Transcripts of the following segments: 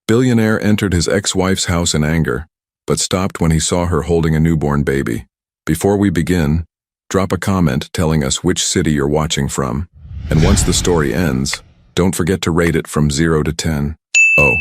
Billionaire entered his ex-wife's house in anger, but stopped when he saw her holding a newborn baby. Before we begin, drop a comment telling us which city you're watching from. And once the story ends, don't forget to rate it from 0 to 10. Oh,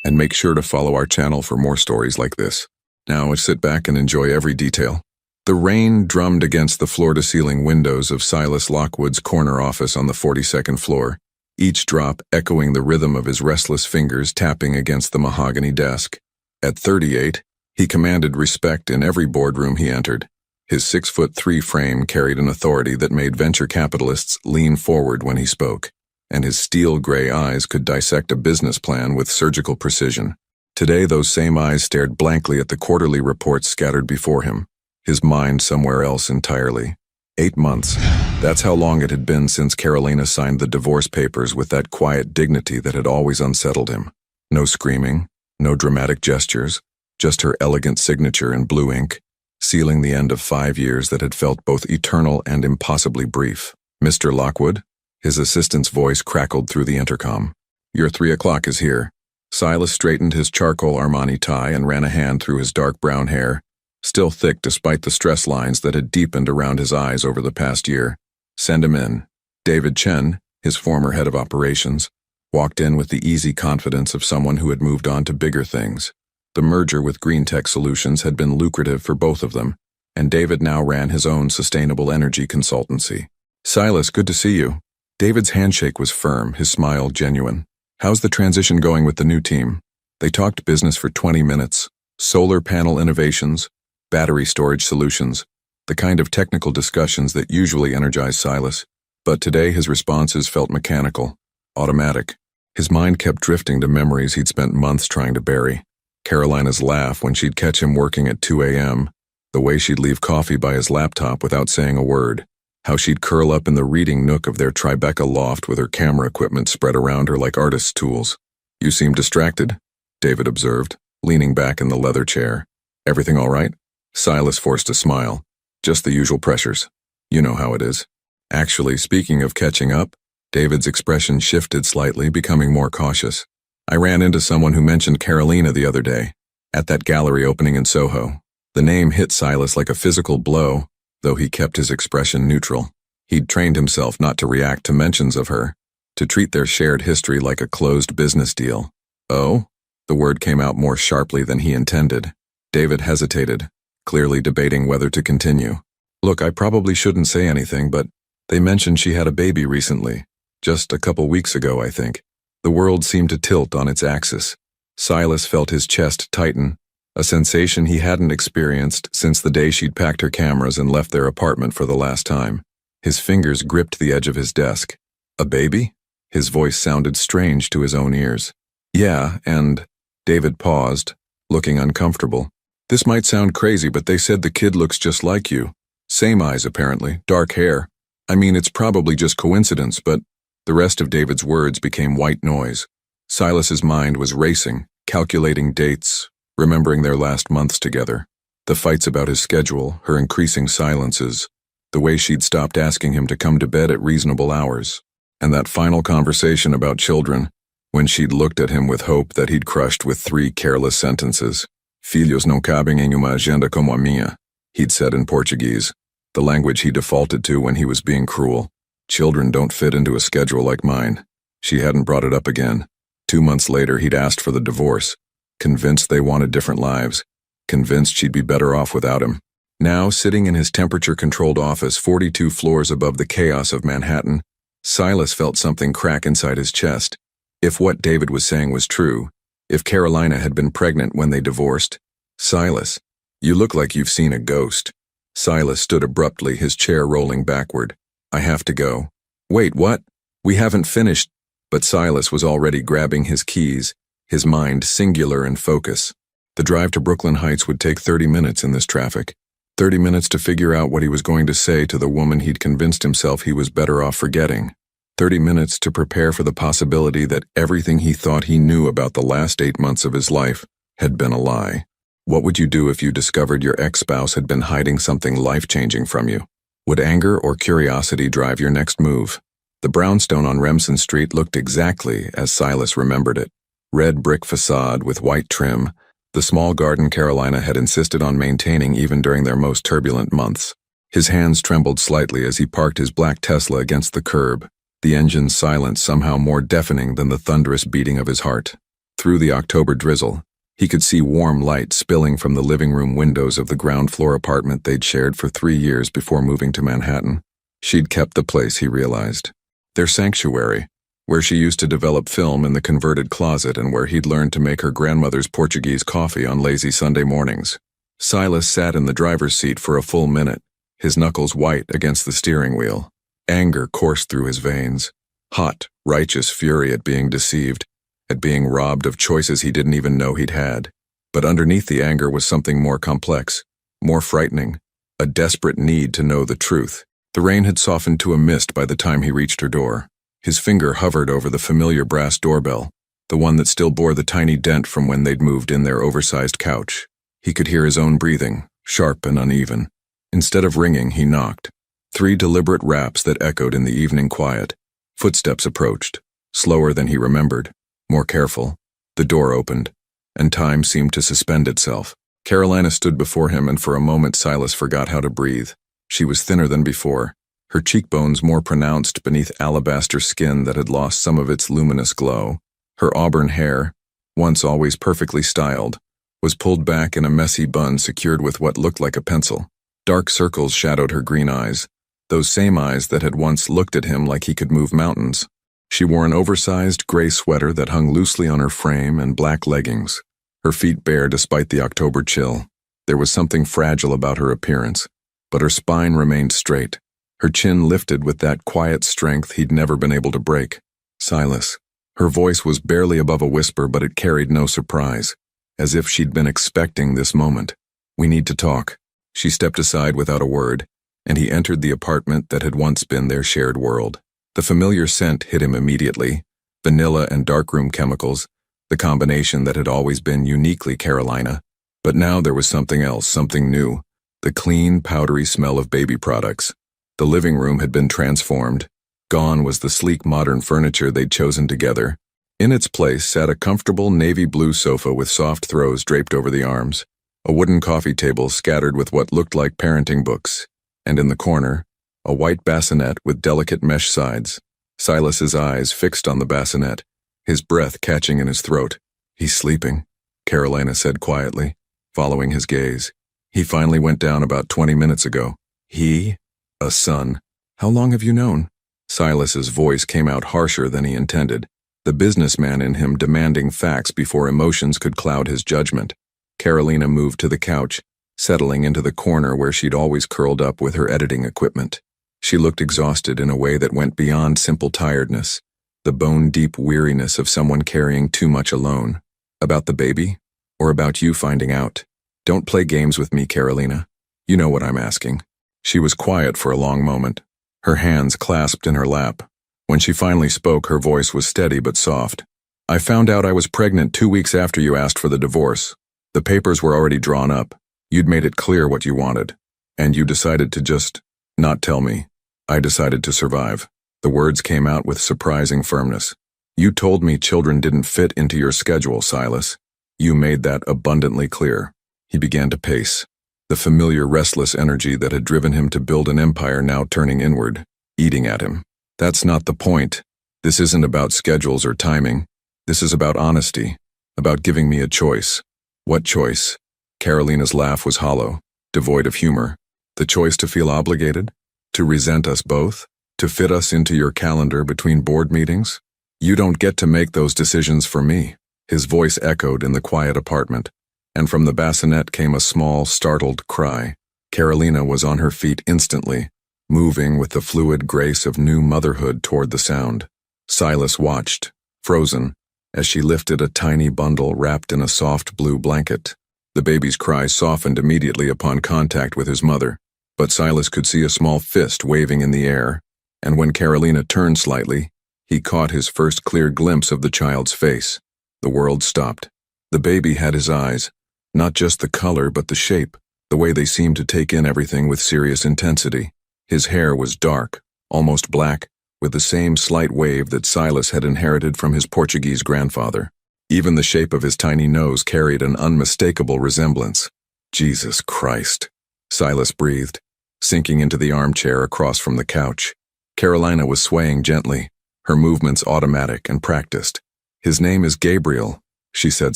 and make sure to follow our channel for more stories like this. Now sit back and enjoy every detail. The rain drummed against the floor-to-ceiling windows of Silas Lockwood's corner office on the 42nd floor, each drop echoing the rhythm of his restless fingers tapping against the mahogany desk. At 38, he commanded respect in every boardroom he entered. His 6'3" frame carried an authority that made venture capitalists lean forward when he spoke, and his steel-gray eyes could dissect a business plan with surgical precision. Today, those same eyes stared blankly at the quarterly reports scattered before him, his mind somewhere else entirely. 8 months. That's how long it had been since Carolina signed the divorce papers with that quiet dignity that had always unsettled him. No screaming, no dramatic gestures, just her elegant signature in blue ink, sealing the end of 5 years that had felt both eternal and impossibly brief. "Mr. Lockwood?" His assistant's voice crackled through the intercom. "Your 3 o'clock is here." Silas straightened his charcoal Armani tie and ran a hand through his dark brown hair, still thick despite the stress lines that had deepened around his eyes over the past year. "Send him in." David Chen, his former head of operations, walked in with the easy confidence of someone who had moved on to bigger things. The merger with Green Tech Solutions had been lucrative for both of them, and David now ran his own sustainable energy consultancy. "Silas, good to see you." David's handshake was firm, his smile genuine. "How's the transition going with the new team?" They talked business for 20 minutes. Solar panel innovations, battery storage solutions, the kind of technical discussions that usually energize Silas. But today his responses felt mechanical, automatic. His mind kept drifting to memories he'd spent months trying to bury. Carolina's laugh when she'd catch him working at 2 a.m., the way she'd leave coffee by his laptop without saying a word, how she'd curl up in the reading nook of their Tribeca loft with her camera equipment spread around her like artist's tools. "You seem distracted," David observed, leaning back in the leather chair. "Everything all right?" Silas forced a smile. "Just the usual pressures. You know how it is." "Actually, speaking of catching up," David's expression shifted slightly, becoming more cautious. "I ran into someone who mentioned Carolina the other day, at that gallery opening in Soho." The name hit Silas like a physical blow, though he kept his expression neutral. He'd trained himself not to react to mentions of her, to treat their shared history like a closed business deal. "Oh?" The word came out more sharply than he intended. David hesitated, clearly debating whether to continue. "Look, I probably shouldn't say anything, but they mentioned she had a baby recently. Just a couple weeks ago, I think." The world seemed to tilt on its axis. Silas felt his chest tighten, a sensation he hadn't experienced since the day she'd packed her cameras and left their apartment for the last time. His fingers gripped the edge of his desk. "A baby?" His voice sounded strange to his own ears. "Yeah, and—" David paused, looking uncomfortable. "This might sound crazy, but they said the kid looks just like you. Same eyes, apparently, dark hair. I mean, it's probably just coincidence, but—" The rest of David's words became white noise. Silas's mind was racing, calculating dates, remembering their last months together. The fights about his schedule, her increasing silences, the way she'd stopped asking him to come to bed at reasonable hours, and that final conversation about children, when she'd looked at him with hope that he'd crushed with 3 careless sentences. "Filhos não cabem em uma agenda como a minha," he'd said in Portuguese, the language he defaulted to when he was being cruel. "Children don't fit into a schedule like mine." She hadn't brought it up again. 2 months later, he'd asked for the divorce, convinced they wanted different lives, convinced she'd be better off without him. Now, sitting in his temperature-controlled office 42 floors above the chaos of Manhattan, Silas felt something crack inside his chest. If what David was saying was true, if Carolina had been pregnant when they divorced, "Silas, you look like you've seen a ghost." Silas stood abruptly, his chair rolling backward. "I have to go." "Wait, what? We haven't finished." But Silas was already grabbing his keys, his mind singular in focus. The drive to Brooklyn Heights would take 30 minutes in this traffic. 30 minutes to figure out what he was going to say to the woman he'd convinced himself he was better off forgetting. 30 minutes to prepare for the possibility that everything he thought he knew about the last 8 months of his life had been a lie. What would you do if you discovered your ex-spouse had been hiding something life-changing from you? Would anger or curiosity drive your next move? The brownstone on Remsen Street looked exactly as Silas remembered it. red brick facade with white trim, the small garden Carolina had insisted on maintaining even during their most turbulent months. His hands trembled slightly as he parked his black Tesla against the curb, the engine's silence somehow more deafening than the thunderous beating of his heart. Through the October drizzle, he could see warm light spilling from the living room windows of the ground-floor apartment they'd shared for 3 years before moving to Manhattan. She'd kept the place, he realized. Their sanctuary, where she used to develop film in the converted closet and where he'd learned to make her grandmother's Portuguese coffee on lazy Sunday mornings. Silas sat in the driver's seat for a full minute, his knuckles white against the steering wheel. Anger coursed through his veins. Hot, righteous fury at being deceived, at being robbed of choices he didn't even know he'd had. But underneath the anger was something more complex, more frightening, a desperate need to know the truth. The rain had softened to a mist by the time he reached her door. His finger hovered over the familiar brass doorbell, the one that still bore the tiny dent from when they'd moved in their oversized couch. He could hear his own breathing, sharp and uneven. Instead of ringing, he knocked. 3 deliberate raps that echoed in the evening quiet. Footsteps approached, slower than he remembered, more careful. The door opened, and time seemed to suspend itself. Carolina stood before him, and for a moment Silas forgot how to breathe. She was thinner than before, her cheekbones more pronounced beneath alabaster skin that had lost some of its luminous glow. Her auburn hair, once always perfectly styled, was pulled back in a messy bun secured with what looked like a pencil. Dark circles shadowed her green eyes, those same eyes that had once looked at him like he could move mountains. She wore an oversized gray sweater that hung loosely on her frame and black leggings, her feet bare despite the October chill. There was something fragile about her appearance, but her spine remained straight, her chin lifted with that quiet strength he'd never been able to break. Silas. Her voice was barely above a whisper, but it carried no surprise, as if she'd been expecting this moment. "We need to talk." She stepped aside without a word, and he entered the apartment that had once been their shared world. The familiar scent hit him immediately, vanilla and darkroom chemicals, the combination that had always been uniquely Carolina. But now there was something else, something new, the clean, powdery smell of baby products. The living room had been transformed. Gone was the sleek modern furniture they'd chosen together. In its place sat a comfortable navy blue sofa with soft throws draped over the arms, a wooden coffee table scattered with what looked like parenting books, and in the corner, a white bassinet with delicate mesh sides. Silas's eyes fixed on the bassinet, his breath catching in his throat. "He's sleeping," Carolina said quietly, following his gaze. "He finally went down about 20 minutes ago." "He? A son. How long have you known?" Silas's voice came out harsher than he intended, the businessman in him demanding facts before emotions could cloud his judgment. Carolina moved to the couch, settling into the corner where she'd always curled up with her editing equipment. She looked exhausted in a way that went beyond simple tiredness, the bone-deep weariness of someone carrying too much alone. "About the baby? Or about you finding out? Don't play games with me, Carolina. You know what I'm asking." She was quiet for a long moment, her hands clasped in her lap. When she finally spoke, her voice was steady but soft. "I found out I was pregnant 2 weeks after you asked for the divorce. The papers were already drawn up. You'd made it clear what you wanted. And you decided to just not tell me. I decided to survive." The words came out with surprising firmness. "You told me children didn't fit into your schedule, Silas. You made that abundantly clear." He began to pace, the familiar restless energy that had driven him to build an empire now turning inward, eating at him. "That's not the point. This isn't about schedules or timing. This is about honesty, about giving me a choice." "What choice?" Carolina's laugh was hollow, devoid of humor. "The choice to feel obligated? To resent us both? To fit us into your calendar between board meetings? You don't get to make those decisions for me." His voice echoed in the quiet apartment, and from the bassinet came a small, startled cry. Carolina was on her feet instantly, moving with the fluid grace of new motherhood toward the sound. Silas watched, frozen, as she lifted a tiny bundle wrapped in a soft blue blanket. The baby's cry softened immediately upon contact with his mother, but Silas could see a small fist waving in the air, and when Carolina turned slightly, he caught his first clear glimpse of the child's face. The world stopped. The baby had his eyes, not just the color but the shape, the way they seemed to take in everything with serious intensity. His hair was dark, almost black, with the same slight wave that Silas had inherited from his Portuguese grandfather. Even the shape of his tiny nose carried an unmistakable resemblance. Jesus Christ, Silas breathed, sinking into the armchair across from the couch. Carolina was swaying gently, her movements automatic and practiced. His name is Gabriel, she said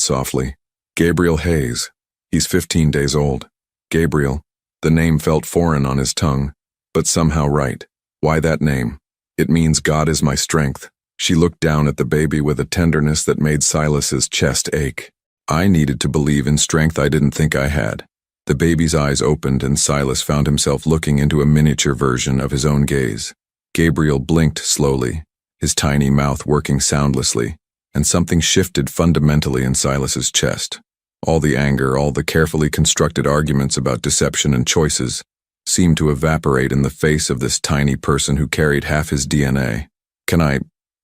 softly. Gabriel Hayes. He's 15 days old. Gabriel. The name felt foreign on his tongue, but somehow right. Why that name? It means God is my strength. She looked down at the baby with a tenderness that made Silas's chest ache. I needed to believe in strength I didn't think I had. The baby's eyes opened and Silas found himself looking into a miniature version of his own gaze. Gabriel blinked slowly, his tiny mouth working soundlessly, and something shifted fundamentally in Silas's chest. All the anger, all the carefully constructed arguments about deception and choices, seemed to evaporate in the face of this tiny person who carried half his DNA.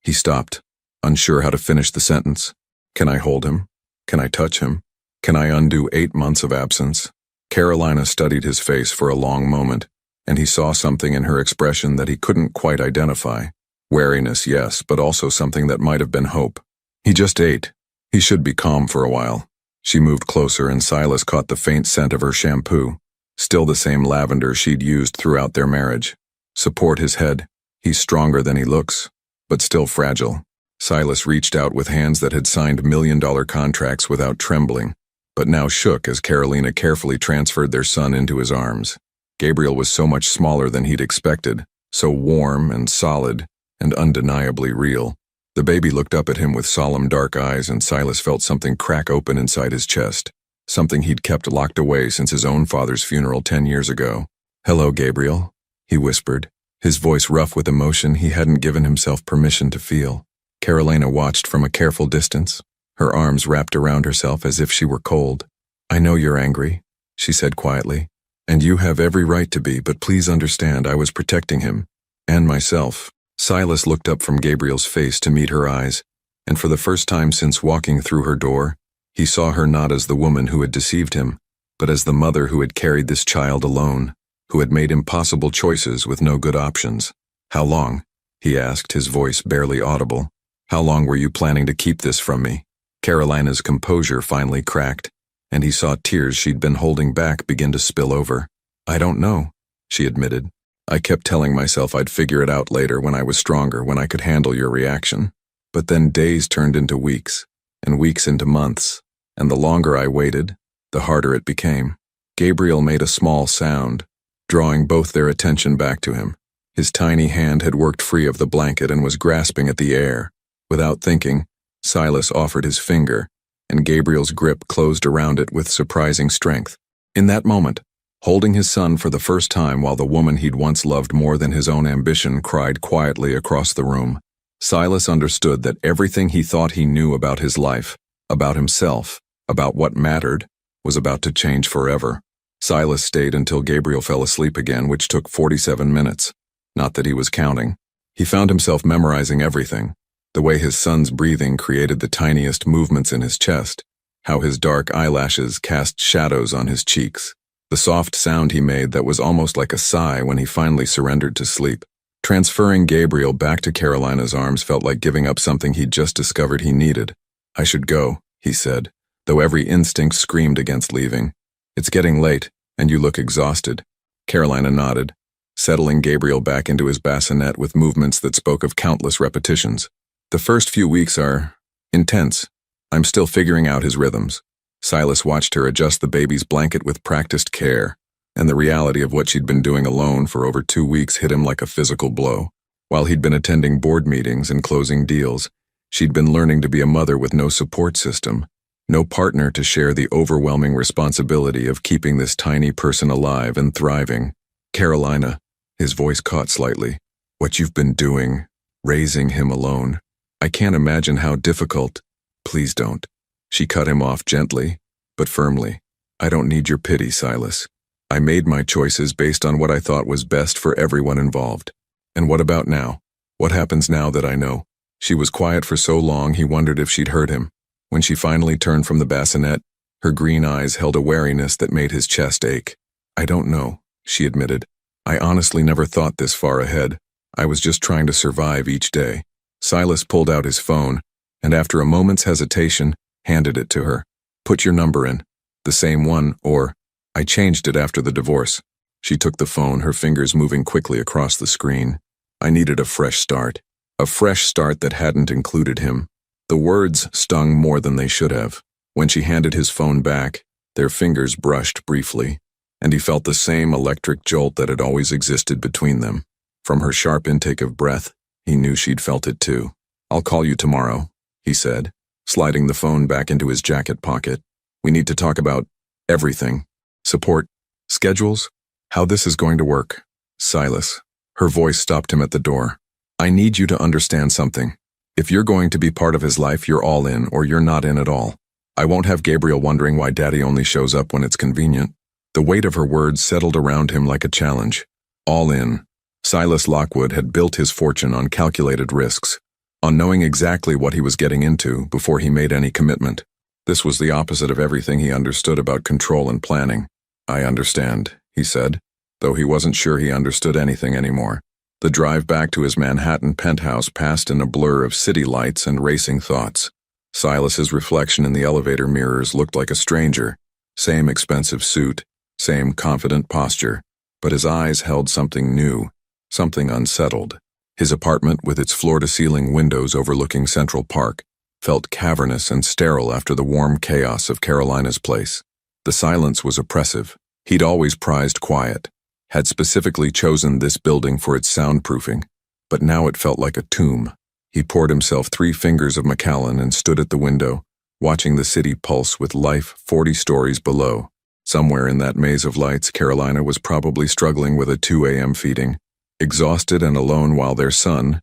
He stopped, unsure how to finish the sentence. Can I hold him? Can I touch him? Can I undo 8 months of absence? Carolina studied his face for a long moment, and he saw something in her expression that he couldn't quite identify. Wariness, yes, but also something that might have been hope. He just ate. He should be calm for a while. She moved closer and Silas caught the faint scent of her shampoo, still the same lavender she'd used throughout their marriage. Support his head. He's stronger than he looks, but still fragile. Silas reached out with hands that had signed million-dollar contracts without trembling, but now shook as Carolina carefully transferred their son into his arms. Gabriel was so much smaller than he'd expected, so warm and solid and undeniably real. The baby looked up at him with solemn dark eyes and Silas felt something crack open inside his chest, something he'd kept locked away since his own father's funeral 10 years ago. "Hello, Gabriel," he whispered, his voice rough with emotion he hadn't given himself permission to feel. Carolina watched from a careful distance, her arms wrapped around herself as if she were cold. "I know you're angry," she said quietly, "and you have every right to be, but please understand I was protecting him, and myself." Silas looked up from Gabriel's face to meet her eyes, and for the first time since walking through her door, he saw her not as the woman who had deceived him, but as the mother who had carried this child alone, who had made impossible choices with no good options. "How long?" he asked, his voice barely audible. "How long were you planning to keep this from me?" Carolina's composure finally cracked, and he saw tears she'd been holding back begin to spill over. "I don't know," she admitted. "I kept telling myself I'd figure it out later when I was stronger, when I could handle your reaction. But then days turned into weeks, and weeks into months, and the longer I waited, the harder it became." Gabriel made a small sound, drawing both their attention back to him. His tiny hand had worked free of the blanket and was grasping at the air. Without thinking, Silas offered his finger, and Gabriel's grip closed around it with surprising strength. In that moment, holding his son for the first time while the woman he'd once loved more than his own ambition cried quietly across the room, Silas understood that everything he thought he knew about his life, about himself, about what mattered, was about to change forever. Silas stayed until Gabriel fell asleep again, which took 47 minutes. Not that he was counting. He found himself memorizing everything. The way his son's breathing created the tiniest movements in his chest, how his dark eyelashes cast shadows on his cheeks, the soft sound he made that was almost like a sigh when he finally surrendered to sleep. Transferring Gabriel back to Carolina's arms felt like giving up something he'd just discovered he needed. "I should go," he said, though every instinct screamed against leaving. "It's getting late, and you look exhausted." Carolina nodded, settling Gabriel back into his bassinet with movements that spoke of countless repetitions. "The first few weeks are intense. I'm still figuring out his rhythms." Silas watched her adjust the baby's blanket with practiced care, and the reality of what she'd been doing alone for over 2 weeks hit him like a physical blow. While he'd been attending board meetings and closing deals, she'd been learning to be a mother with no support system, no partner to share the overwhelming responsibility of keeping this tiny person alive and thriving. "Carolina," his voice caught slightly, "what you've been doing, raising him alone. I can't imagine how difficult." "Please don't." She cut him off gently, but firmly. "I don't need your pity, Silas. I made my choices based on what I thought was best for everyone involved. And what about now? What happens now that I know?" She was quiet for so long he wondered if she'd heard him. When she finally turned from the bassinet, her green eyes held a wariness that made his chest ache. "I don't know," she admitted. "I honestly never thought this far ahead. I was just trying to survive each day." Silas pulled out his phone, and after a moment's hesitation, handed it to her. Put your number in. The same one, or I changed it after the divorce. She took the phone, her fingers moving quickly across the screen. I needed a fresh start. A fresh start that hadn't included him. The words stung more than they should have. When she handed his phone back, their fingers brushed briefly, and he felt the same electric jolt that had always existed between them. From her sharp intake of breath, he knew she'd felt it too. I'll call you tomorrow, he said, sliding the phone back into his jacket pocket. We need to talk about everything. Support, schedules, how this is going to work. Silas. Her voice stopped him at the door. I need you to understand something. If you're going to be part of his life, you're all in, or you're not in at all. I won't have Gabriel wondering why Daddy only shows up when it's convenient. The weight of her words settled around him like a challenge. All in. Silas Lockwood had built his fortune on calculated risks, on knowing exactly what he was getting into before he made any commitment. This was the opposite of everything he understood about control and planning. I understand, he said, though he wasn't sure he understood anything anymore. The drive back to his Manhattan penthouse passed in a blur of city lights and racing thoughts. Silas's reflection in the elevator mirrors looked like a stranger. Same expensive suit, same confident posture, but his eyes held something new, something unsettled. His apartment, with its floor-to-ceiling windows overlooking Central Park, felt cavernous and sterile after the warm chaos of Carolina's place. The silence was oppressive. He'd always prized quiet, had specifically chosen this building for its soundproofing, but now it felt like a tomb. He poured himself 3 fingers of Macallan and stood at the window, watching the city pulse with life 40 stories below. Somewhere in that maze of lights, Carolina was probably struggling with a 2 a.m. feeding, exhausted and alone while their son,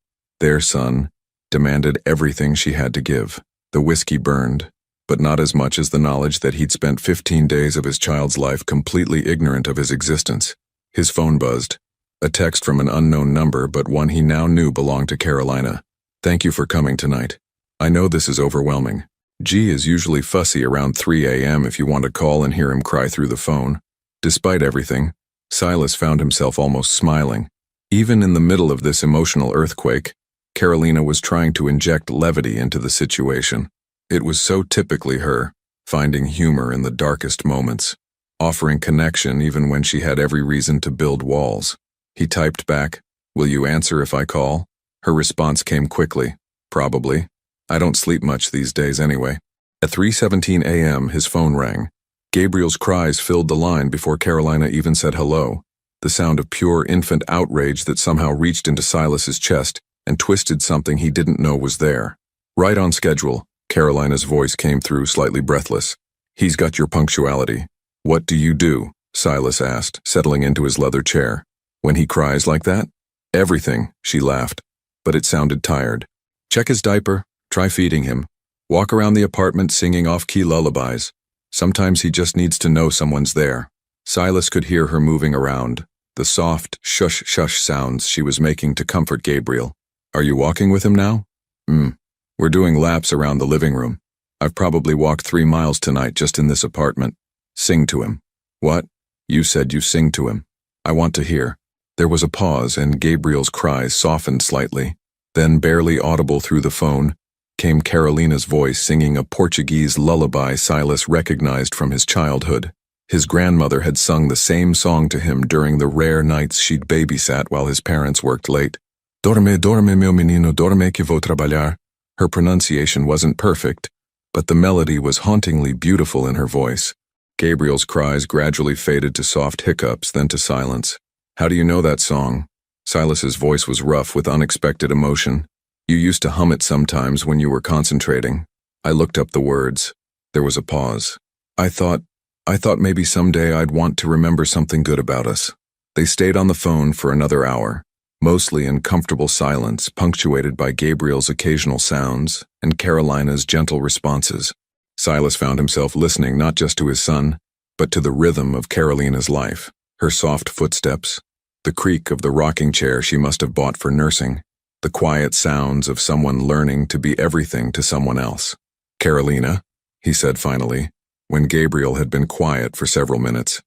demanded everything she had to give. The whiskey burned, but not as much as the knowledge that he'd spent 15 days of his child's life completely ignorant of his existence. His phone buzzed. A text from an unknown number, but one he now knew belonged to Carolina. Thank you for coming tonight. I know this is overwhelming. G is usually fussy around 3 a.m. if you want to call and hear him cry through the phone. Despite everything, Silas found himself almost smiling. Even in the middle of this emotional earthquake, Carolina was trying to inject levity into the situation. It was so typically her, finding humor in the darkest moments, offering connection even when she had every reason to build walls. He typed back, "Will you answer if I call?" Her response came quickly, "Probably. I don't sleep much these days anyway." At 3:17 a.m., his phone rang. Gabriel's cries filled the line before Carolina even said hello, the sound of pure infant outrage that somehow reached into Silas's chest and twisted something he didn't know was there. "Right on schedule," Carolina's voice came through, slightly breathless. "He's got your punctuality." "What do you do?" Silas asked, settling into his leather chair. "When he cries like that?" "Everything," she laughed, but it sounded tired. "Check his diaper, try feeding him, walk around the apartment singing off-key lullabies. Sometimes he just needs to know someone's there." Silas could hear her moving around, the soft shush-shush sounds she was making to comfort Gabriel. "Are you walking with him now?" We're doing laps around the living room. I've probably walked 3 miles tonight just in this apartment." "Sing to him." "What?" "You said you sing to him. I want to hear." There was a pause, and Gabriel's cries softened slightly. Then, barely audible through the phone, came Carolina's voice singing a Portuguese lullaby Silas recognized from his childhood. His grandmother had sung the same song to him during the rare nights she'd babysat while his parents worked late. "Dorme, dorme, meu menino, dorme que vou trabalhar." Her pronunciation wasn't perfect, but the melody was hauntingly beautiful in her voice. Gabriel's cries gradually faded to soft hiccups, then to silence. "How do you know that song?" Silas's voice was rough with unexpected emotion. "You used to hum it sometimes when you were concentrating." I looked up the words. There was a pause. I thought maybe someday I'd want to remember something good about us." They stayed on the phone for another hour, mostly in comfortable silence, punctuated by Gabriel's occasional sounds and Carolina's gentle responses. Silas found himself listening not just to his son, but to the rhythm of Carolina's life, her soft footsteps, the creak of the rocking chair she must have bought for nursing, the quiet sounds of someone learning to be everything to someone else. "Carolina," he said finally, when Gabriel had been quiet for several minutes.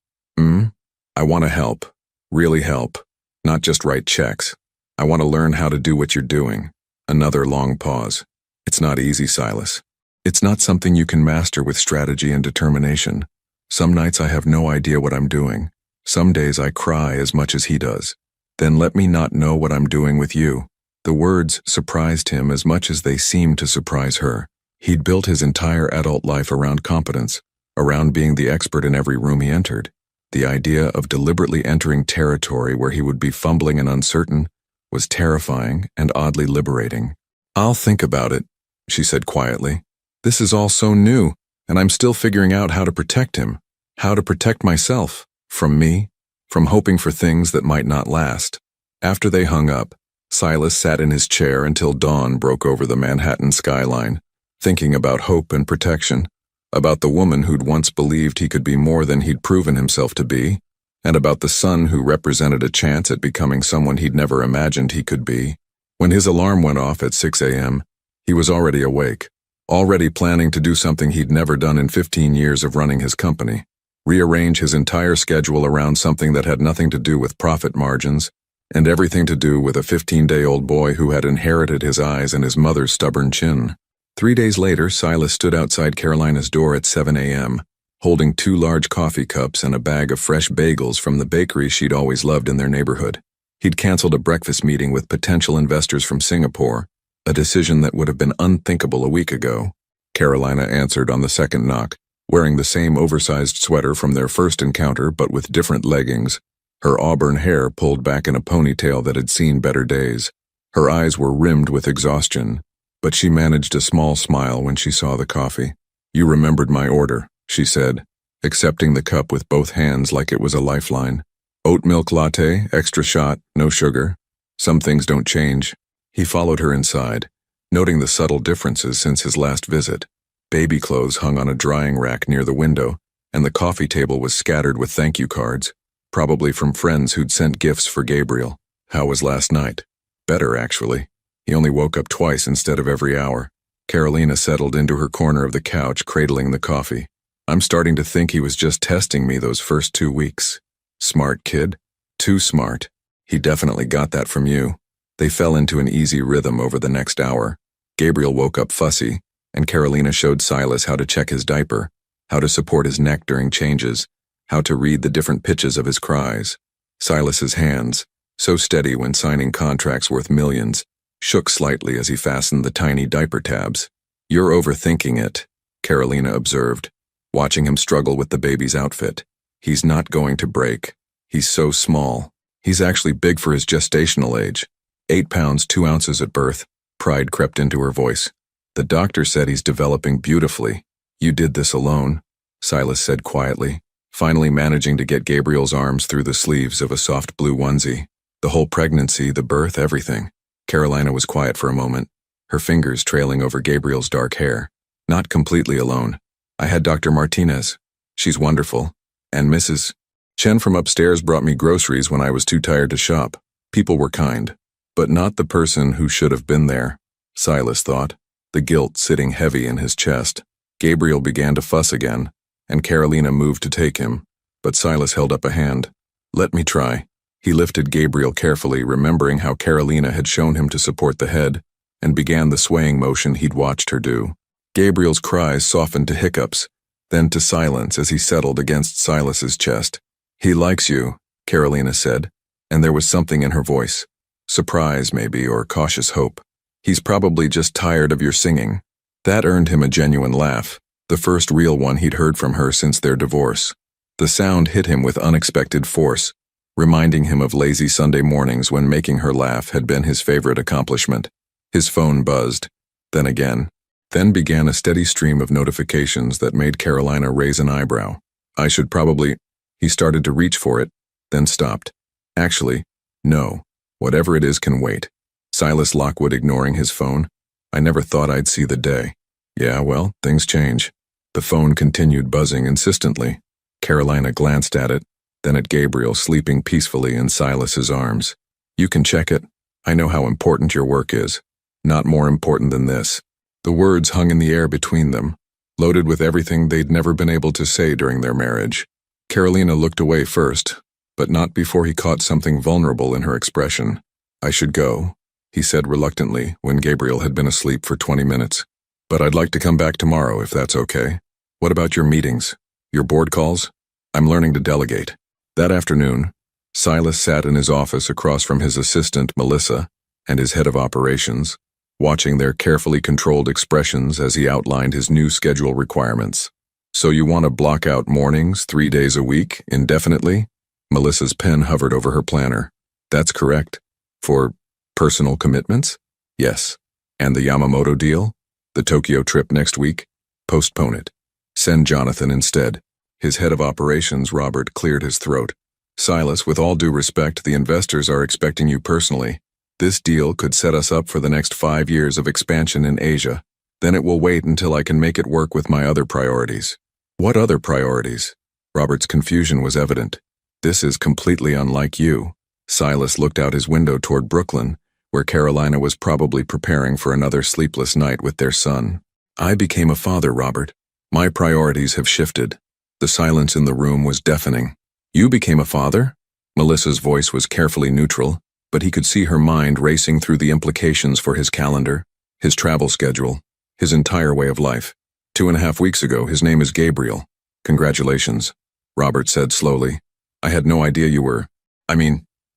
"I want to help, really help. Not just write checks. I want to learn how to do what you're doing." Another long pause. "It's not easy, Silas. It's not something you can master with strategy and determination. Some nights I have no idea what I'm doing. Some days I cry as much as he does. Then let me not know what I'm doing with you. The words surprised him as much as they seemed to surprise her. He'd built his entire adult life around competence, around being the expert in every room he entered. The idea of deliberately entering territory where he would be fumbling and uncertain was terrifying and oddly liberating. "I'll think about it," she said quietly. "This is all so new, and I'm still figuring out how to protect him, how to protect myself, from me, from hoping for things that might not last." After they hung up, Silas sat in his chair until dawn broke over the Manhattan skyline, thinking about hope and protection, about the woman who'd once believed he could be more than he'd proven himself to be, and about the son who represented a chance at becoming someone he'd never imagined he could be. When his alarm went off at 6 a.m., he was already awake, already planning to do something he'd never done in 15 years of running his company, rearrange his entire schedule around something that had nothing to do with profit margins and everything to do with a 15-day-old boy who had inherited his eyes and his mother's stubborn chin. 3 days later, Silas stood outside Carolina's door at 7 a.m., holding 2 large coffee cups and a bag of fresh bagels from the bakery she'd always loved in their neighborhood. He'd canceled a breakfast meeting with potential investors from Singapore, a decision that would have been unthinkable a week ago. Carolina answered on the second knock, wearing the same oversized sweater from their first encounter but with different leggings, her auburn hair pulled back in a ponytail that had seen better days. Her eyes were rimmed with exhaustion, but she managed a small smile when she saw the coffee. "You remembered my order," she said, accepting the cup with both hands like it was a lifeline. "Oat milk latte, extra shot, no sugar. Some things don't change." He followed her inside, noting the subtle differences since his last visit. Baby clothes hung on a drying rack near the window, and the coffee table was scattered with thank you cards, probably from friends who'd sent gifts for Gabriel. "How was last night?" "Better, actually. He only woke up twice instead of every hour." Carolina settled into her corner of the couch, cradling the coffee. "I'm starting to think he was just testing me those first 2 weeks. Smart kid. Too smart. He definitely got that from you." They fell into an easy rhythm over the next hour. Gabriel woke up fussy, and Carolina showed Silas how to check his diaper, how to support his neck during changes, how to read the different pitches of his cries. Silas's hands, so steady when signing contracts worth millions, shook slightly as he fastened the tiny diaper tabs. "You're overthinking it," Carolina observed, watching him struggle with the baby's outfit. "He's not going to break. He's so small. He's actually big for his gestational age. 8 pounds 2 ounces at birth." Pride crept into her voice. "The doctor said he's developing beautifully." "You did this alone," Silas said quietly, finally managing to get Gabriel's arms through the sleeves of a soft blue onesie. "The whole pregnancy, the birth, everything." Carolina was quiet for a moment, her fingers trailing over Gabriel's dark hair. "Not completely alone. I had Dr. Martinez. She's wonderful. And Mrs. Chen from upstairs brought me groceries when I was too tired to shop. People were kind. But not the person who should have been there," Silas thought, the guilt sitting heavy in his chest. Gabriel began to fuss again, and Carolina moved to take him, but Silas held up a hand. "Let me try." He lifted Gabriel carefully, remembering how Carolina had shown him to support the head, and began the swaying motion he'd watched her do. Gabriel's cries softened to hiccups, then to silence as he settled against Silas's chest. "He likes you," Carolina said, and there was something in her voice. Surprise, maybe, or cautious hope. "He's probably just tired of your singing." That earned him a genuine laugh, the first real one he'd heard from her since their divorce. The sound hit him with unexpected force, reminding him of lazy Sunday mornings when making her laugh had been his favorite accomplishment. His phone buzzed, then again. Then began a steady stream of notifications that made Carolina raise an eyebrow. "I should probably—" He started to reach for it, then stopped. "Actually, no. Whatever it is can wait." Silas Lockwood ignoring his phone. "I never thought I'd see the day." "Yeah, well, things change." The phone continued buzzing insistently. Carolina glanced at it, then at Gabriel sleeping peacefully in Silas's arms. "You can check it. I know how important your work is. Not more important than this." The words hung in the air between them, loaded with everything they'd never been able to say during their marriage. Carolina looked away first, but not before he caught something vulnerable in her expression. "I should go," he said reluctantly when Gabriel had been asleep for 20 minutes. But I'd like to come back tomorrow if that's okay. What about your meetings? Your board calls? I'm learning to delegate. That afternoon, Silas sat in his office across from his assistant, Melissa, and his head of operations, watching their carefully controlled expressions as he outlined his new schedule requirements. So you want to block out mornings 3 days a week, indefinitely? Melissa's pen hovered over her planner. That's correct. For personal commitments? Yes. And the Yamamoto deal? The Tokyo trip next week? Postpone it. Send Jonathan instead. His head of operations, Robert, cleared his throat. Silas, with all due respect, the investors are expecting you personally. This deal could set us up for the next 5 years of expansion in Asia. Then it will wait until I can make it work with my other priorities. What other priorities? Robert's confusion was evident. This is completely unlike you. Silas looked out his window toward Brooklyn, where Carolina was probably preparing for another sleepless night with their son. I became a father, Robert. My priorities have shifted. The silence in the room was deafening. You became a father? Melissa's voice was carefully neutral, but he could see her mind racing through the implications for his calendar, his travel schedule, his entire way of life. 2.5 weeks ago, his name is Gabriel. Congratulations, Robert said slowly. I had no idea you were.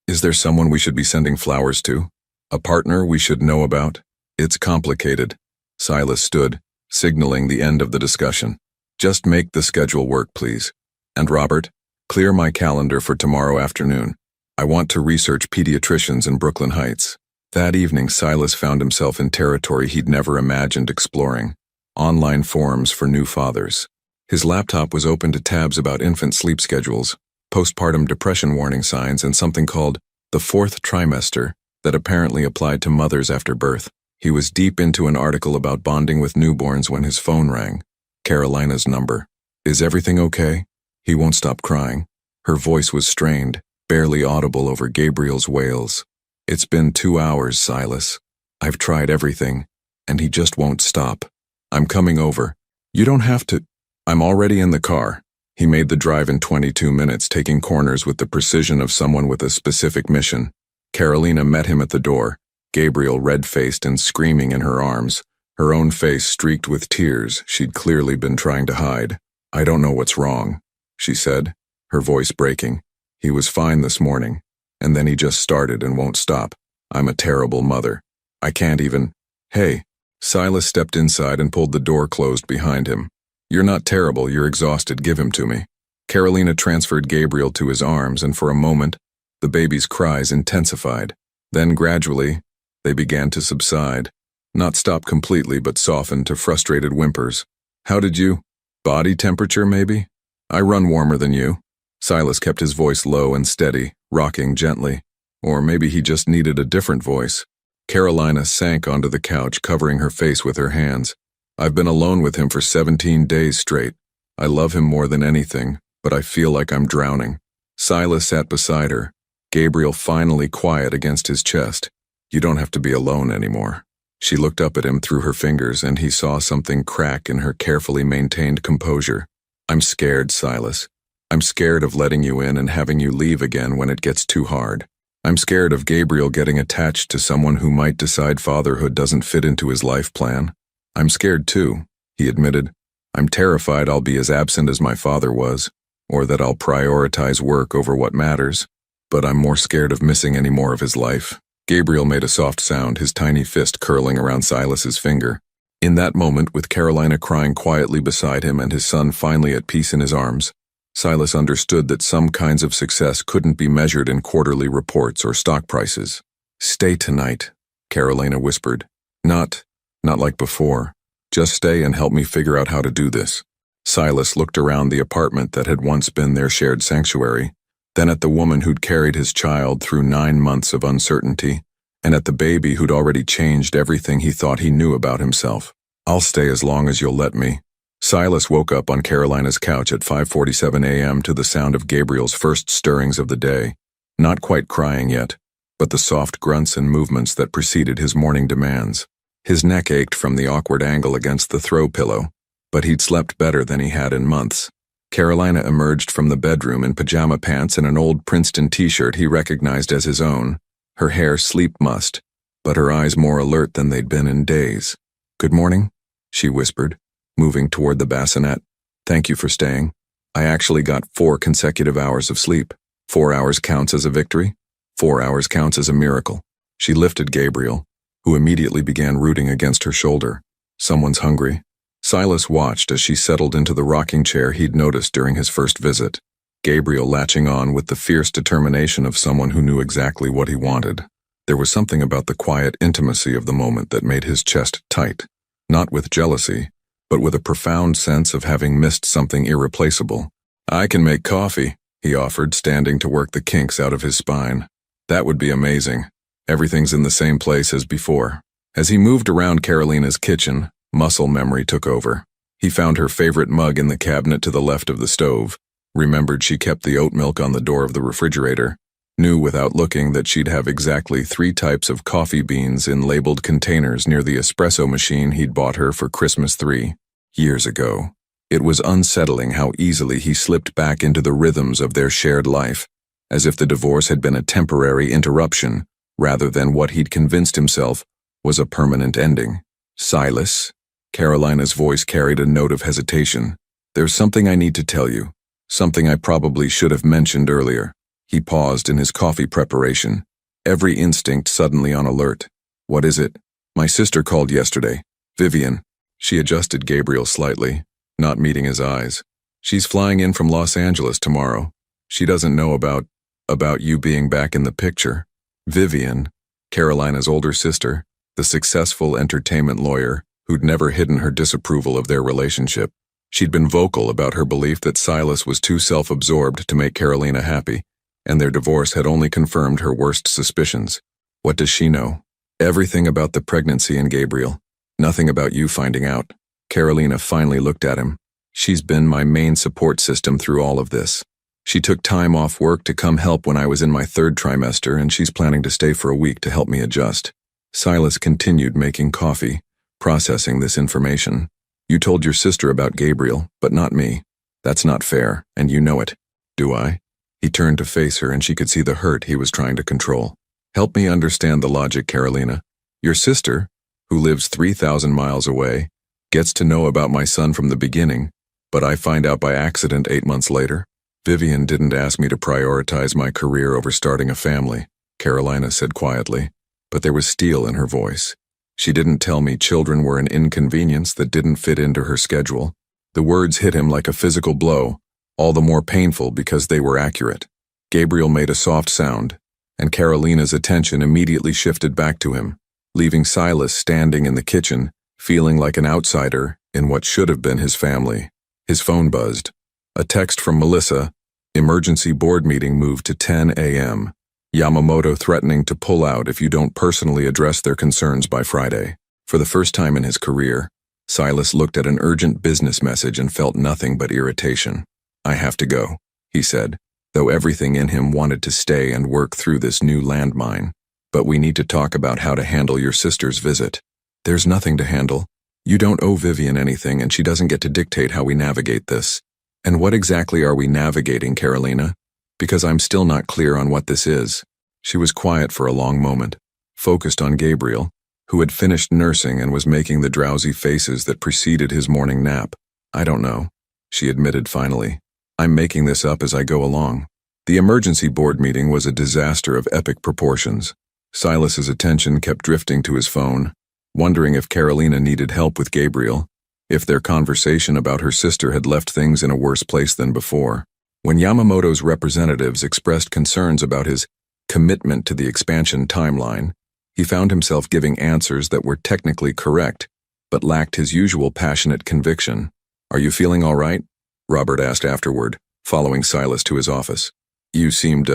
Is there someone we should be sending flowers to? A partner we should know about? It's complicated. Silas stood, signaling the end of the discussion. Just make the schedule work, please. And Robert, clear my calendar for tomorrow afternoon. I want to research pediatricians in Brooklyn Heights. That evening, Silas found himself in territory he'd never imagined exploring. Online forums for new fathers. His laptop was open to tabs about infant sleep schedules, postpartum depression warning signs, and something called the 4th trimester that apparently applied to mothers after birth. He was deep into an article about bonding with newborns when his phone rang. Carolina's number. Is everything okay? He won't stop crying. Her voice was strained, barely audible over Gabriel's wails. It's been 2 hours, Silas. I've tried everything, and he just won't stop. I'm coming over. You don't have to. I'm already in the car. He made the drive in 22 minutes, taking corners with the precision of someone with a specific mission. Carolina met him at the door, Gabriel red-faced and screaming in her arms, her own face streaked with tears she'd clearly been trying to hide. I don't know what's wrong, she said, her voice breaking. He was fine this morning, and then he just started and won't stop. I'm a terrible mother. I can't even. Hey. Silas stepped inside and pulled the door closed behind him. You're not terrible, you're exhausted, give him to me. Carolina transferred Gabriel to his arms, and for a moment, the baby's cries intensified. Then gradually, they began to subside. Not stop completely, but soften to frustrated whimpers. How did you? Body temperature, maybe? I run warmer than you. Silas kept his voice low and steady, rocking gently. Or maybe he just needed a different voice. Carolina sank onto the couch, covering her face with her hands. I've been alone with him for 17 days straight. I love him more than anything, but I feel like I'm drowning. Silas sat beside her, Gabriel finally quiet against his chest. You don't have to be alone anymore. She looked up at him through her fingers, and he saw something crack in her carefully maintained composure. I'm scared, Silas. I'm scared of letting you in and having you leave again when it gets too hard. I'm scared of Gabriel getting attached to someone who might decide fatherhood doesn't fit into his life plan. I'm scared too, he admitted. I'm terrified I'll be as absent as my father was, or that I'll prioritize work over what matters, but I'm more scared of missing any more of his life. Gabriel made a soft sound, his tiny fist curling around Silas's finger. In that moment, with Carolina crying quietly beside him and his son finally at peace in his arms, Silas understood that some kinds of success couldn't be measured in quarterly reports or stock prices. Stay tonight, Carolina whispered. Not like before. Just stay and help me figure out how to do this. Silas looked around the apartment that had once been their shared sanctuary, then at the woman who'd carried his child through 9 months of uncertainty, and at the baby who'd already changed everything he thought he knew about himself. I'll stay as long as you'll let me. Silas woke up on Carolina's couch at 5:47 a.m. to the sound of Gabriel's first stirrings of the day, not quite crying yet, but the soft grunts and movements that preceded his morning demands. His neck ached from the awkward angle against the throw pillow, but he'd slept better than he had in months. Carolina emerged from the bedroom in pajama pants and an old Princeton t-shirt he recognized as his own, her hair sleep-mussed, but her eyes more alert than they'd been in days. Good morning, she whispered, moving toward the bassinet. Thank you for staying. I actually got 4 consecutive hours of sleep. 4 hours counts as a victory. 4 hours counts as a miracle. She lifted Gabriel, who immediately began rooting against her shoulder. Someone's hungry. Silas watched as she settled into the rocking chair he'd noticed during his first visit, Gabriel latching on with the fierce determination of someone who knew exactly what he wanted. There was something about the quiet intimacy of the moment that made his chest tight, not with jealousy, but with a profound sense of having missed something irreplaceable. I can make coffee, he offered, standing to work the kinks out of his spine. That would be amazing. Everything's in the same place as before. As he moved around Carolina's kitchen, muscle memory took over. He found her favorite mug in the cabinet to the left of the stove, remembered she kept the oat milk on the door of the refrigerator, knew without looking that she'd have exactly 3 types of coffee beans in labeled containers near the espresso machine he'd bought her for Christmas 3 years ago. It was unsettling how easily he slipped back into the rhythms of their shared life, as if the divorce had been a temporary interruption, rather than what he'd convinced himself was a permanent ending. Silas? Carolina's voice carried a note of hesitation. There's something I need to tell you. Something I probably should have mentioned earlier. He paused in his coffee preparation, every instinct suddenly on alert. What is it? My sister called yesterday. Vivian. She adjusted Gabriel slightly, not meeting his eyes. She's flying in from Los Angeles tomorrow. She doesn't know about you being back in the picture. Vivian, Carolina's older sister, the successful entertainment lawyer who'd never hidden her disapproval of their relationship. She'd been vocal about her belief that Silas was too self-absorbed to make Carolina happy, and their divorce had only confirmed her worst suspicions. What does she know? Everything about the pregnancy and Gabriel. Nothing about you finding out. Carolina finally looked at him. She's been my main support system through all of this. She took time off work to come help when I was in my 3rd trimester, and she's planning to stay for a week to help me adjust. Silas continued making coffee, processing this information. You told your sister about Gabriel, but not me. That's not fair, and you know it. Do I? He turned to face her, and she could see the hurt he was trying to control. Help me understand the logic, Carolina. Your sister, who lives 3,000 miles away, gets to know about my son from the beginning, but I find out by accident 8 months later. Vivian didn't ask me to prioritize my career over starting a family, Carolina said quietly, but there was steel in her voice. She didn't tell me children were an inconvenience that didn't fit into her schedule. The words hit him like a physical blow, all the more painful because they were accurate. Gabriel made a soft sound, and Carolina's attention immediately shifted back to him, leaving Silas standing in the kitchen, feeling like an outsider in what should have been his family. His phone buzzed. A text from Melissa. Emergency board meeting moved to 10 a.m. Yamamoto threatening to pull out if you don't personally address their concerns by Friday. For the first time in his career, Silas looked at an urgent business message and felt nothing but irritation. I have to go, he said, though everything in him wanted to stay and work through this new landmine. But we need to talk about how to handle your sister's visit. There's nothing to handle. You don't owe Vivian anything, and she doesn't get to dictate how we navigate this. And what exactly are we navigating, Carolina? Because I'm still not clear on what this is. She was quiet for a long moment, focused on Gabriel, who had finished nursing and was making the drowsy faces that preceded his morning nap. I don't know, she admitted finally. I'm making this up as I go along. The emergency board meeting was a disaster of epic proportions. Silas's attention kept drifting to his phone, wondering if Carolina needed help with Gabriel, if their conversation about her sister had left things in a worse place than before. When Yamamoto's representatives expressed concerns about his commitment to the expansion timeline, he found himself giving answers that were technically correct, but lacked his usual passionate conviction. Are you feeling all right? Robert asked afterward, following Silas to his office. You seemed,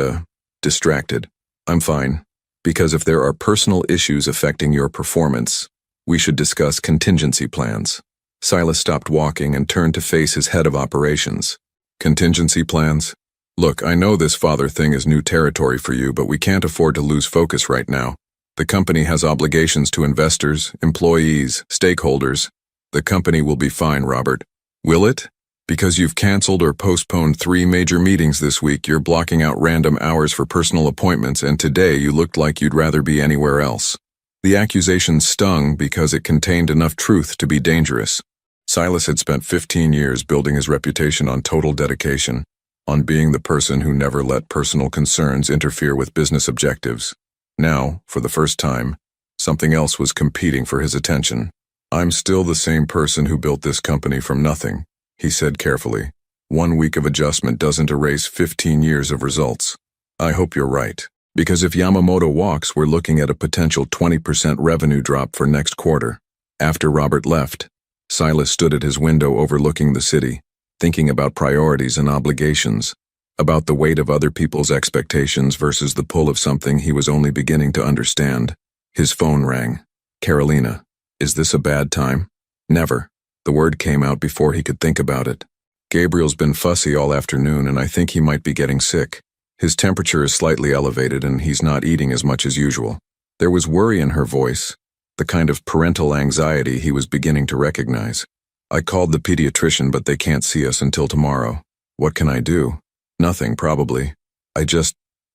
distracted. I'm fine. Because if there are personal issues affecting your performance, we should discuss contingency plans. Silas stopped walking and turned to face his head of operations. Contingency plans? Look, I know this father thing is new territory for you, but we can't afford to lose focus right now. The company has obligations to investors, employees, stakeholders. The company will be fine, Robert. Will it? Because you've canceled or postponed 3 major meetings this week, you're blocking out random hours for personal appointments, and today you looked like you'd rather be anywhere else. The accusation stung because it contained enough truth to be dangerous. Silas had spent 15 years building his reputation on total dedication, on being the person who never let personal concerns interfere with business objectives. Now, for the first time, something else was competing for his attention. "I'm still the same person who built this company from nothing," he said carefully. "1 week of adjustment doesn't erase 15 years of results. I hope you're right, because if Yamamoto walks, we're looking at a potential 20% revenue drop for next quarter." After Robert left, Silas stood at his window overlooking the city, thinking about priorities and obligations, about the weight of other people's expectations versus the pull of something he was only beginning to understand. His phone rang. "Carolina, is this a bad time?" "Never." The word came out before he could think about it. "Gabriel's been fussy all afternoon and I think he might be getting sick. His temperature is slightly elevated and he's not eating as much as usual." There was worry in her voice, the kind of parental anxiety he was beginning to recognize. "I called the pediatrician but they can't see us until tomorrow. What can I do?" "Nothing, probably. I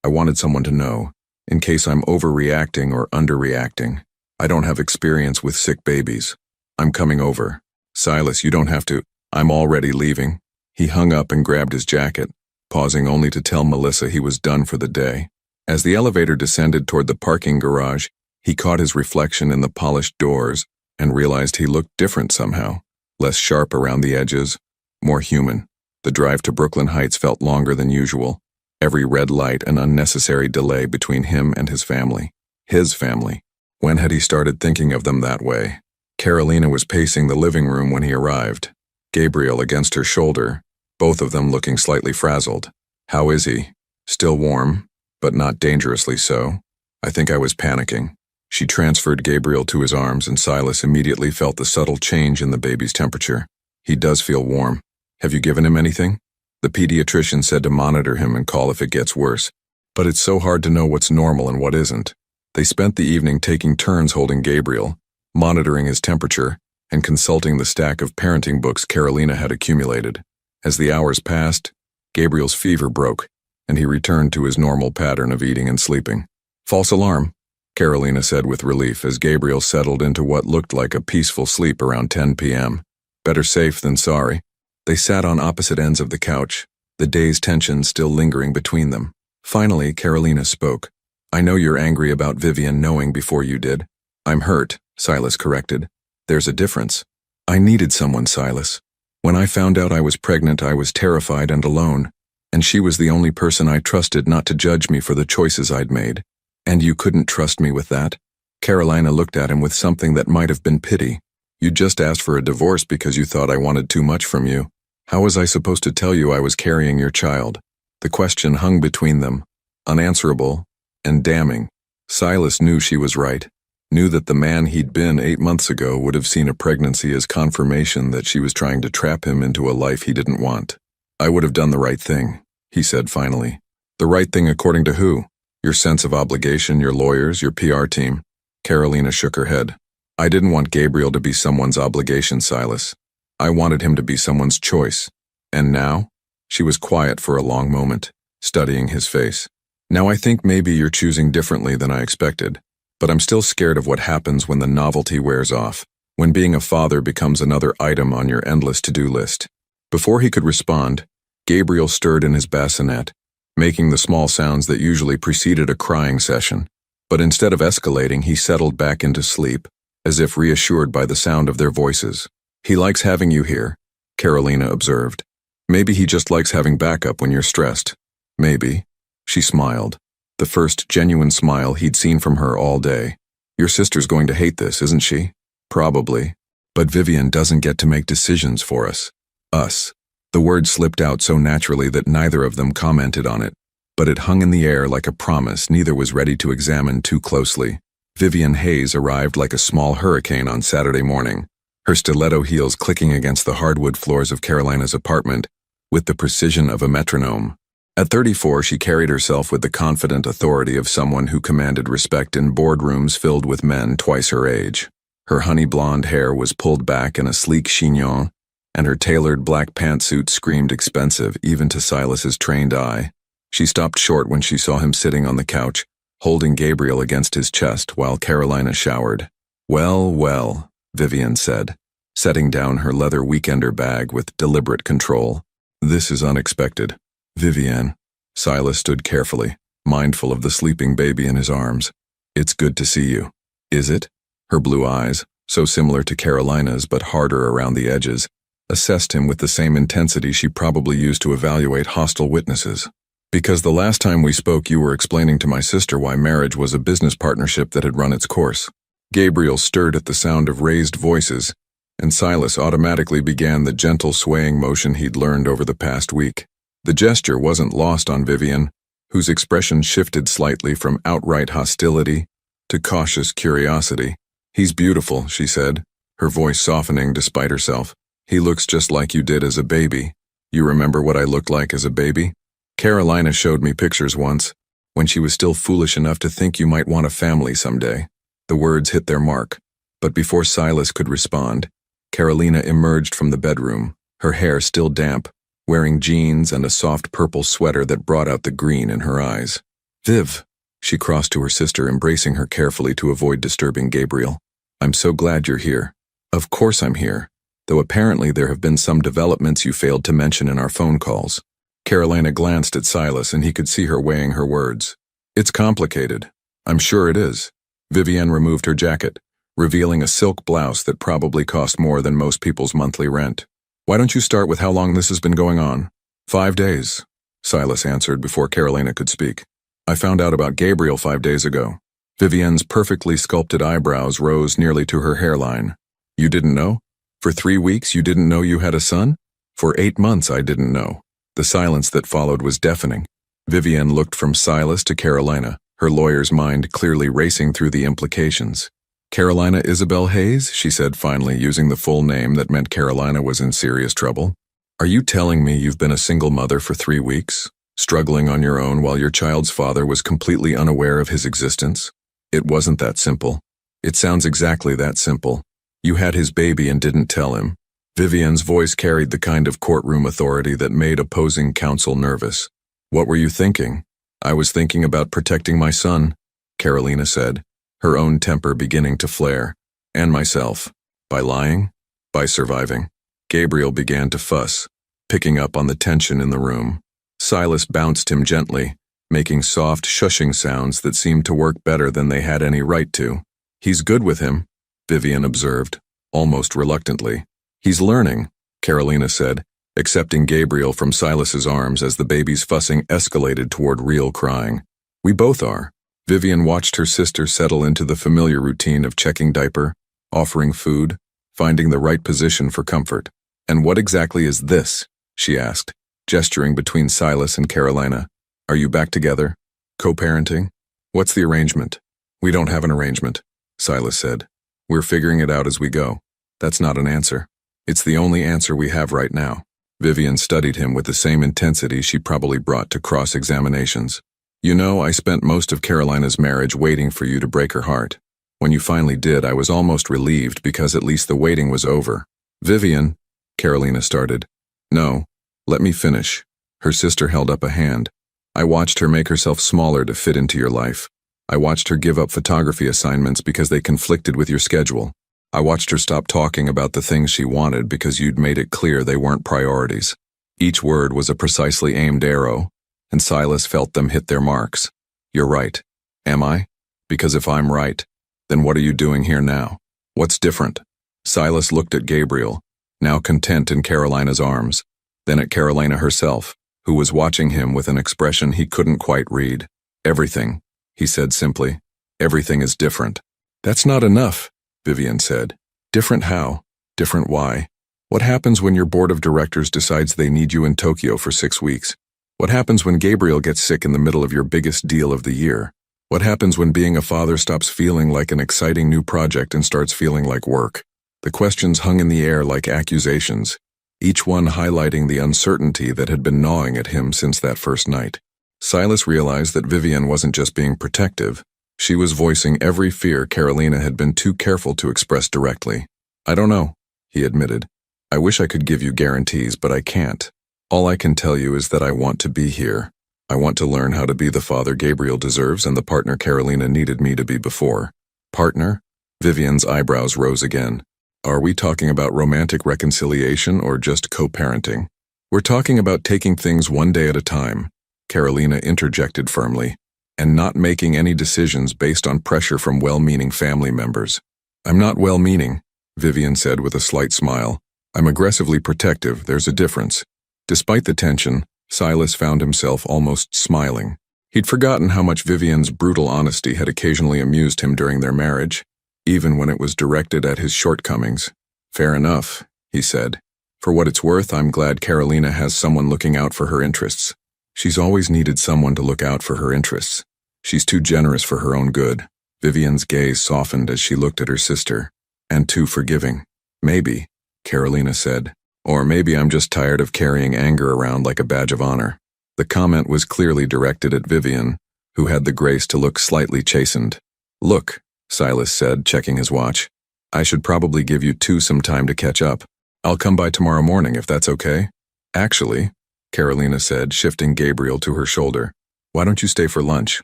wanted someone to know, in case I'm overreacting or underreacting. I don't have experience with sick babies. I'm coming over." "Silas, you don't have to. I'm already leaving." He hung up and grabbed his jacket, pausing only to tell Melissa he was done for the day. As the elevator descended toward the parking garage, he caught his reflection in the polished doors and realized he looked different somehow, less sharp around the edges, more human. The drive to Brooklyn Heights felt longer than usual, every red light an unnecessary delay between him and his family. His family. When had he started thinking of them that way? Carolina was pacing the living room when he arrived, Gabriel against her shoulder, both of them looking slightly frazzled. "How is he?" "Still warm, but not dangerously so. I think I was panicking." She transferred Gabriel to his arms and Silas immediately felt the subtle change in the baby's temperature. "He does feel warm. Have you given him anything?" "The pediatrician said to monitor him and call if it gets worse. But it's so hard to know what's normal and what isn't." They spent the evening taking turns holding Gabriel, monitoring his temperature, and consulting the stack of parenting books Carolina had accumulated. As the hours passed, Gabriel's fever broke, and he returned to his normal pattern of eating and sleeping. "False alarm," Carolina said with relief as Gabriel settled into what looked like a peaceful sleep around 10 p.m. "Better safe than sorry." They sat on opposite ends of the couch, the day's tension still lingering between them. Finally, Carolina spoke. "I know you're angry about Vivian knowing before you did." "I'm hurt," Silas corrected. "There's a difference. I needed someone, Silas. When I found out I was pregnant, I was terrified and alone, and she was the only person I trusted not to judge me for the choices I'd made. And you couldn't trust me with that?" Carolina looked at him with something that might have been pity. "You just asked for a divorce because you thought I wanted too much from you. How was I supposed to tell you I was carrying your child?" The question hung between them, unanswerable and damning. Silas knew she was right, knew that the man he'd been 8 months ago would have seen a pregnancy as confirmation that she was trying to trap him into a life he didn't want. "I would have done the right thing," he said finally. "The right thing according to who? Your sense of obligation, your lawyers, your PR team?" Carolina shook her head. "I didn't want Gabriel to be someone's obligation, Silas. I wanted him to be someone's choice. And now?" She was quiet for a long moment, studying his face. "Now I think maybe you're choosing differently than I expected, but I'm still scared of what happens when the novelty wears off, when being a father becomes another item on your endless to-do list." Before he could respond, Gabriel stirred in his bassinet, making the small sounds that usually preceded a crying session. But instead of escalating, he settled back into sleep, as if reassured by the sound of their voices. "He likes having you here," Carolina observed. "Maybe he just likes having backup when you're stressed." "Maybe." She smiled, the first genuine smile he'd seen from her all day. "Your sister's going to hate this, isn't she?" "Probably. But Vivian doesn't get to make decisions for us." "Us." The word slipped out so naturally that neither of them commented on it, but it hung in the air like a promise neither was ready to examine too closely. Vivian Hayes arrived like a small hurricane on Saturday morning, her stiletto heels clicking against the hardwood floors of Carolina's apartment with the precision of a metronome. At 34, she carried herself with the confident authority of someone who commanded respect in boardrooms filled with men twice her age. Her honey blonde hair was pulled back in a sleek chignon, and her tailored black pantsuit screamed expensive even to Silas's trained eye. She stopped short when she saw him sitting on the couch, holding Gabriel against his chest while Carolina showered. "Well, well," Vivian said, setting down her leather weekender bag with deliberate control. "This is unexpected." "Vivian." Silas stood carefully, mindful of the sleeping baby in his arms. "It's good to see you." "Is it?" Her blue eyes, so similar to Carolina's but harder around the edges, assessed him with the same intensity she probably used to evaluate hostile witnesses. "Because the last time we spoke you were explaining to my sister why marriage was a business partnership that had run its course." Gabriel stirred at the sound of raised voices, and Silas automatically began the gentle swaying motion he'd learned over the past week. The gesture wasn't lost on Vivian, whose expression shifted slightly from outright hostility to cautious curiosity. "He's beautiful," she said, her voice softening despite herself. "He looks just like you did as a baby. You remember what I looked like as a baby? Carolina showed me pictures once, when she was still foolish enough to think you might want a family someday." The words hit their mark, but before Silas could respond, Carolina emerged from the bedroom, her hair still damp, wearing jeans and a soft purple sweater that brought out the green in her eyes. "Viv," she crossed to her sister, embracing her carefully to avoid disturbing Gabriel. "I'm so glad you're here." "Of course I'm here, though apparently there have been some developments you failed to mention in our phone calls." Carolina glanced at Silas and he could see her weighing her words. "It's complicated. I'm sure it is." Vivian removed her jacket, revealing a silk blouse that probably cost more than most people's monthly rent. "Why don't you start with how long this has been going on?" 5 days, Silas answered before Carolina could speak. "I found out about Gabriel 5 days ago." Vivian's perfectly sculpted eyebrows rose nearly to her hairline. "You didn't know? For 3 weeks you didn't know you had a son? For 8 months I didn't know." The silence that followed was deafening. Vivian looked from Silas to Carolina, her lawyer's mind clearly racing through the implications. "Carolina Isabel Hayes," she said finally, using the full name that meant Carolina was in serious trouble. "Are you telling me you've been a single mother for 3 weeks, struggling on your own while your child's father was completely unaware of his existence?" "It wasn't that simple." "It sounds exactly that simple. You had his baby and didn't tell him." Vivian's voice carried the kind of courtroom authority that made opposing counsel nervous. "What were you thinking?" "I was thinking about protecting my son," Carolina said, her own temper beginning to flare. "And myself. By lying? By surviving." Gabriel began to fuss, picking up on the tension in the room. Silas bounced him gently, making soft shushing sounds that seemed to work better than they had any right to. "He's good with him," Vivian observed, almost reluctantly. "He's learning," Carolina said, accepting Gabriel from Silas's arms as the baby's fussing escalated toward real crying. "We both are." Vivian watched her sister settle into the familiar routine of checking diaper, offering food, finding the right position for comfort. "And what exactly is this?" she asked, gesturing between Silas and Carolina. "Are you back together? Co-parenting? What's the arrangement?" "We don't have an arrangement," Silas said. "We're figuring it out as we go." "That's not an answer." "It's the only answer we have right now." Vivian studied him with the same intensity she probably brought to cross-examinations. "You know, I spent most of Carolina's marriage waiting for you to break her heart. When you finally did, I was almost relieved because at least the waiting was over." "Vivian," Carolina started. "No, let me finish." Her sister held up a hand. "I watched her make herself smaller to fit into your life. I watched her give up photography assignments because they conflicted with your schedule. I watched her stop talking about the things she wanted because you'd made it clear they weren't priorities." Each word was a precisely aimed arrow, and Silas felt them hit their marks. "You're right. Am I? Because if I'm right, then what are you doing here now? What's different?" Silas looked at Gabriel, now content in Carolina's arms, then at Carolina herself, who was watching him with an expression he couldn't quite read. "Everything," he said simply. "Everything is different." "That's not enough," Vivian said. "Different how? Different why? What happens when your board of directors decides they need you in Tokyo for 6 weeks? What happens when Gabriel gets sick in the middle of your biggest deal of the year? What happens when being a father stops feeling like an exciting new project and starts feeling like work?" The questions hung in the air like accusations, each one highlighting the uncertainty that had been gnawing at him since that first night. Silas realized that Vivian wasn't just being protective. She was voicing every fear Carolina had been too careful to express directly. "I don't know," he admitted. "I wish I could give you guarantees, but I can't. All I can tell you is that I want to be here." I want to learn how to be the father Gabriel deserves and the partner Carolina needed me to be before. Partner? Vivian's eyebrows rose again. Are we talking about romantic reconciliation or just co-parenting? We're talking about taking things one day at a time, Carolina interjected firmly, and not making any decisions based on pressure from well-meaning family members. I'm not well-meaning, Vivian said with a slight smile. I'm aggressively protective, there's a difference. Despite the tension, Silas found himself almost smiling. He'd forgotten how much Vivian's brutal honesty had occasionally amused him during their marriage, even when it was directed at his shortcomings. Fair enough, he said. For what it's worth, I'm glad Carolina has someone looking out for her interests. She's always needed someone to look out for her interests. She's too generous for her own good. Vivian's gaze softened as she looked at her sister. And too forgiving. Maybe, Carolina said. Or maybe I'm just tired of carrying anger around like a badge of honor. The comment was clearly directed at Vivian, who had the grace to look slightly chastened. Look, Silas said, checking his watch. I should probably give you two some time to catch up. I'll come by tomorrow morning if that's okay. Actually, Carolina said, shifting Gabriel to her shoulder. Why don't you stay for lunch?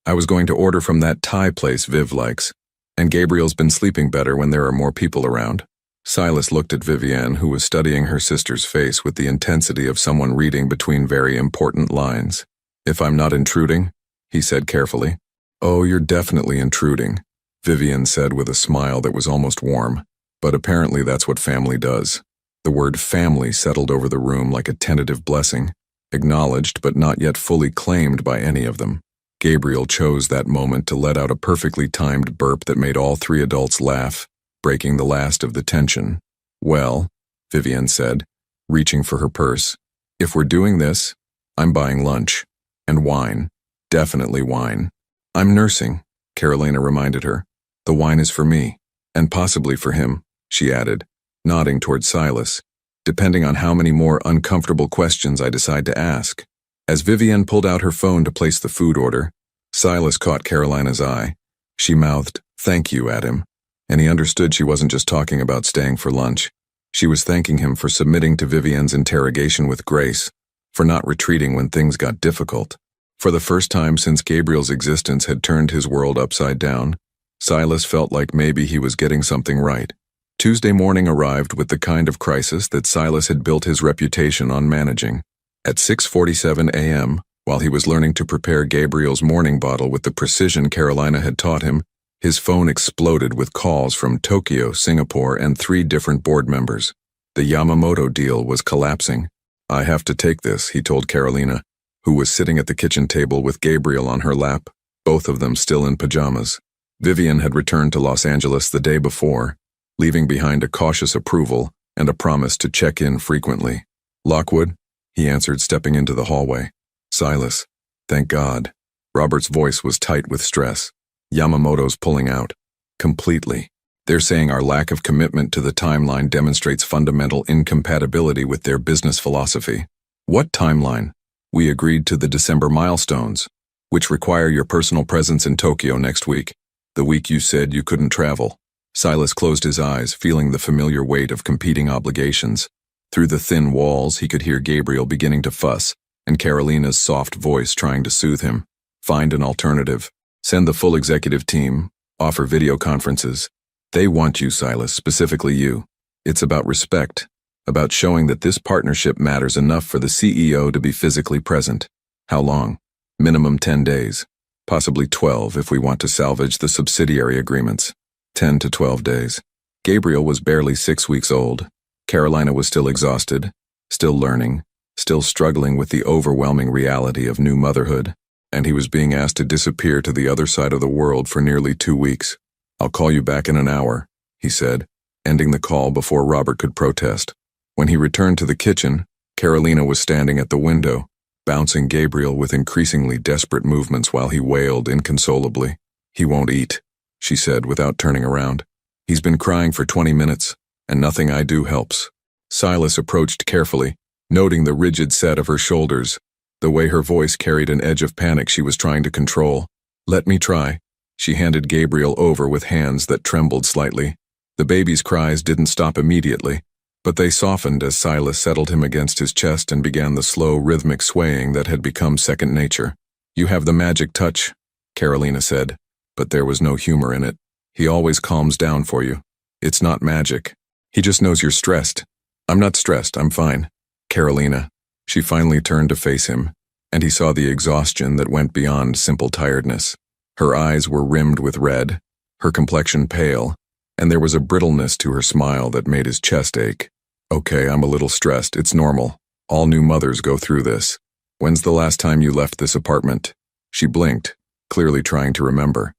I was going to order from that Thai place Viv likes. And Gabriel's been sleeping better when there are more people around. Silas looked at Vivian, who was studying her sister's face with the intensity of someone reading between very important lines. If I'm not intruding, he said carefully. Oh, you're definitely intruding, Vivian said with a smile that was almost warm. But apparently that's what family does. The word family settled over the room like a tentative blessing, acknowledged but not yet fully claimed by any of them. Gabriel chose that moment to let out a perfectly timed burp that made all three adults laugh, breaking the last of the tension. Well, Vivian said, reaching for her purse, if we're doing this, I'm buying lunch. And wine. Definitely wine. I'm nursing, Carolina reminded her. The wine is for me. And possibly for him, she added, nodding toward Silas, depending on how many more uncomfortable questions I decide to ask. As Vivian pulled out her phone to place the food order, Silas caught Carolina's eye. She mouthed, "Thank you," at him, and he understood she wasn't just talking about staying for lunch. She was thanking him for submitting to Vivian's interrogation with grace, for not retreating when things got difficult. For the first time since Gabriel's existence had turned his world upside down, Silas felt like maybe he was getting something right. Tuesday morning arrived with the kind of crisis that Silas had built his reputation on managing. At 6:47 a.m., while he was learning to prepare Gabriel's morning bottle with the precision Carolina had taught him, his phone exploded with calls from Tokyo, Singapore, and 3 different board members. The Yamamoto deal was collapsing. I have to take this, he told Carolina, who was sitting at the kitchen table with Gabriel on her lap, both of them still in pajamas. Vivian had returned to Los Angeles the day before, leaving behind a cautious approval and a promise to check in frequently. Lockwood, he answered, stepping into the hallway. Silas, thank God. Robert's voice was tight with stress. Yamamoto's pulling out. Completely. They're saying our lack of commitment to the timeline demonstrates fundamental incompatibility with their business philosophy. What timeline? We agreed to the December milestones, which require your personal presence in Tokyo next week, the week you said you couldn't travel. Silas closed his eyes, feeling the familiar weight of competing obligations. Through the thin walls, he could hear Gabriel beginning to fuss, and Carolina's soft voice trying to soothe him. Find an alternative. Send the full executive team. Offer video conferences. They want you, Silas, specifically you. It's about respect, about showing that this partnership matters enough for the CEO to be physically present. How long? Minimum 10 days. Possibly 12 if we want to salvage the subsidiary agreements. 10 to 12 days. Gabriel was barely 6 weeks old. Carolina was still exhausted, still learning, still struggling with the overwhelming reality of new motherhood, and he was being asked to disappear to the other side of the world for nearly 2 weeks. I'll call you back in an hour, he said, ending the call before Robert could protest. When he returned to the kitchen, Carolina was standing at the window, bouncing Gabriel with increasingly desperate movements while he wailed inconsolably. He won't eat, she said without turning around. He's been crying for 20 minutes, and nothing I do helps. Silas approached carefully, noting the rigid set of her shoulders, the way her voice carried an edge of panic she was trying to control. Let me try. She handed Gabriel over with hands that trembled slightly. The baby's cries didn't stop immediately, But they softened as Silas settled him against his chest and began the slow, rhythmic swaying that had become second nature. "You have the magic touch," Carolina said, but there was no humor in it. "He always calms down for you. It's not magic. He just knows you're stressed." "I'm not stressed, I'm fine." "Carolina." She finally turned to face him, and he saw the exhaustion that went beyond simple tiredness. Her eyes were rimmed with red, her complexion pale, and there was a brittleness to her smile that made his chest ache. "Okay, I'm a little stressed. It's normal. All new mothers go through this. When's the last time you left this apartment?" She blinked, clearly trying to remember.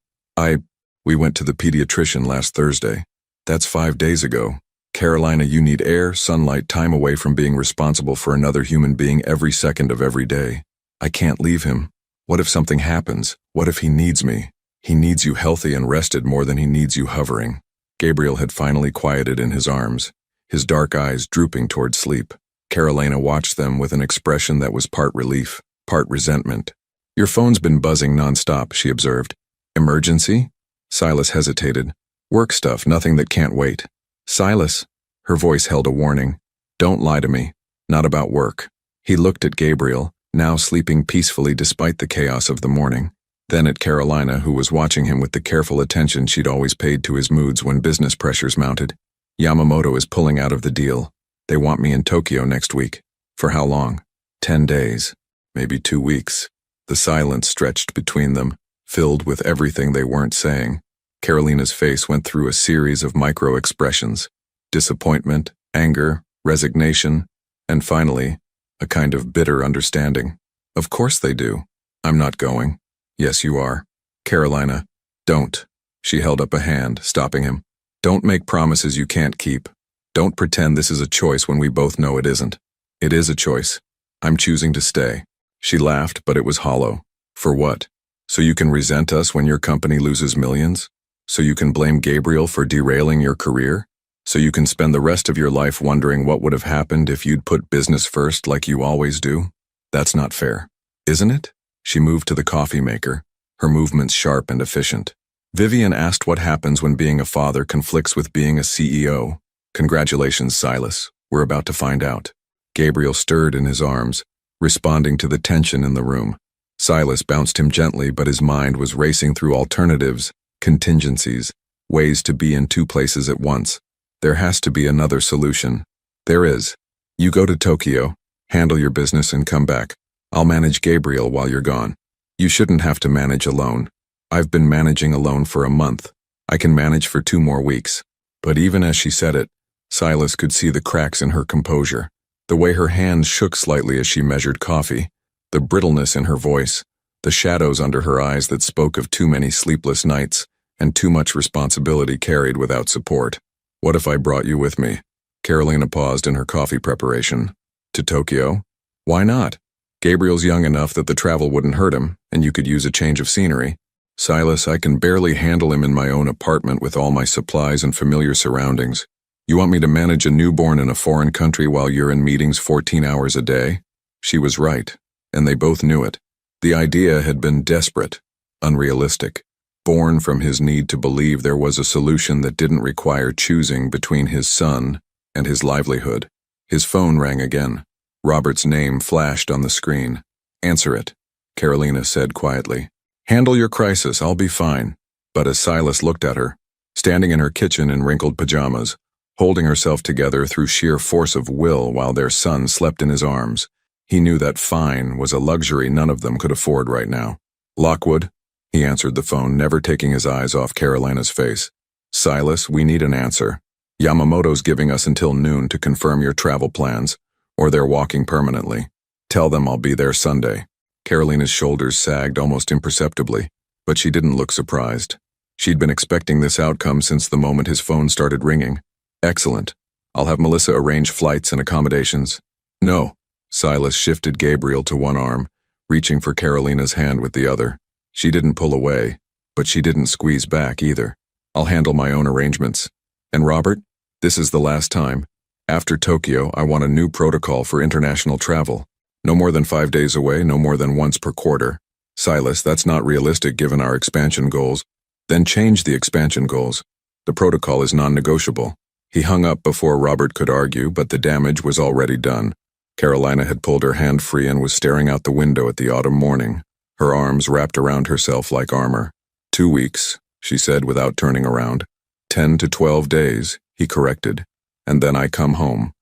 We went to the pediatrician last Thursday." "That's 5 days ago. Carolina, you need air, sunlight, time away from being responsible for another human being every second of every day." "I can't leave him. What if something happens? What if he needs me? He needs you healthy and rested more than he needs you hovering." Gabriel had finally quieted in his arms, his dark eyes drooping toward sleep. Carolina watched them with an expression that was part relief, part resentment. "Your phone's been buzzing nonstop," she observed. "Emergency?" Silas hesitated. "Work stuff, nothing that can't wait." "Silas," her voice held a warning. "Don't lie to me. Not about work." He looked at Gabriel, now sleeping peacefully despite the chaos of the morning, then at Carolina, who was watching him with the careful attention she'd always paid to his moods when business pressures mounted. "Yamamoto is pulling out of the deal. They want me in Tokyo next week." "For how long?" 10 days. Maybe 2 weeks. The silence stretched between them, filled with everything they weren't saying. Carolina's face went through a series of micro-expressions: disappointment, anger, resignation, and finally, a kind of bitter understanding. "Of course they do. I'm not going." "Yes, you are." "Carolina, don't." She held up a hand, stopping him. "Don't make promises you can't keep. Don't pretend this is a choice when we both know it isn't. It is a choice. I'm choosing to stay." She laughed, but it was hollow. "For what? So you can resent us when your company loses millions? So you can blame Gabriel for derailing your career? So you can spend the rest of your life wondering what would have happened if you'd put business first like you always do? That's not fair, isn't it?" She moved to the coffee maker, her movements sharp and efficient. Vivian asked what happens when being a father conflicts with being a CEO. "Congratulations, Silas. We're about to find out." Gabriel stirred in his arms, responding to the tension in the room. Silas bounced him gently, but his mind was racing through alternatives, contingencies, ways to be in 2 places at once. There has to be another solution. "There is. You go to Tokyo, handle your business and come back. I'll manage Gabriel while you're gone." "You shouldn't have to manage alone. I've been managing alone for a month. I can manage for 2 more weeks." But even as she said it, Silas could see the cracks in her composure, the way her hands shook slightly as she measured coffee, the brittleness in her voice, the shadows under her eyes that spoke of too many sleepless nights and too much responsibility carried without support. "What if I brought you with me?" Carolina paused in her coffee preparation. "To Tokyo? Why not? Gabriel's young enough that the travel wouldn't hurt him, and you could use a change of scenery." "Silas, I can barely handle him in my own apartment with all my supplies and familiar surroundings. You want me to manage a newborn in a foreign country while you're in meetings 14 hours a day?" She was right, and they both knew it. The idea had been desperate, unrealistic, born from his need to believe there was a solution that didn't require choosing between his son and his livelihood. His phone rang again. Robert's name flashed on the screen. "Answer it," Carolina said quietly. "Handle your crisis, I'll be fine." But as Silas looked at her, standing in her kitchen in wrinkled pajamas, holding herself together through sheer force of will while their son slept in his arms, he knew that fine was a luxury none of them could afford right now. "Lockwood," he answered the phone, never taking his eyes off Carolina's face. "Silas, we need an answer. Yamamoto's giving us until noon to confirm your travel plans, or they're walking permanently. Tell them I'll be there Sunday." Carolina's shoulders sagged almost imperceptibly, but she didn't look surprised. She'd been expecting this outcome since the moment his phone started ringing. "Excellent. I'll have Melissa arrange flights and accommodations." "No." Silas shifted Gabriel to one arm, reaching for Carolina's hand with the other. She didn't pull away, but she didn't squeeze back either. "I'll handle my own arrangements. And Robert, this is the last time. After Tokyo, I want a new protocol for international travel. No more than 5 days away, no more than once per quarter." "Silas, that's not realistic given our expansion goals." "Then change the expansion goals. The protocol is non-negotiable." He hung up before Robert could argue, but the damage was already done. Carolina had pulled her hand free and was staring out the window at the autumn morning, her arms wrapped around herself like armor. 2 weeks, she said without turning around. 10 to 12 days, he corrected. And then I come home.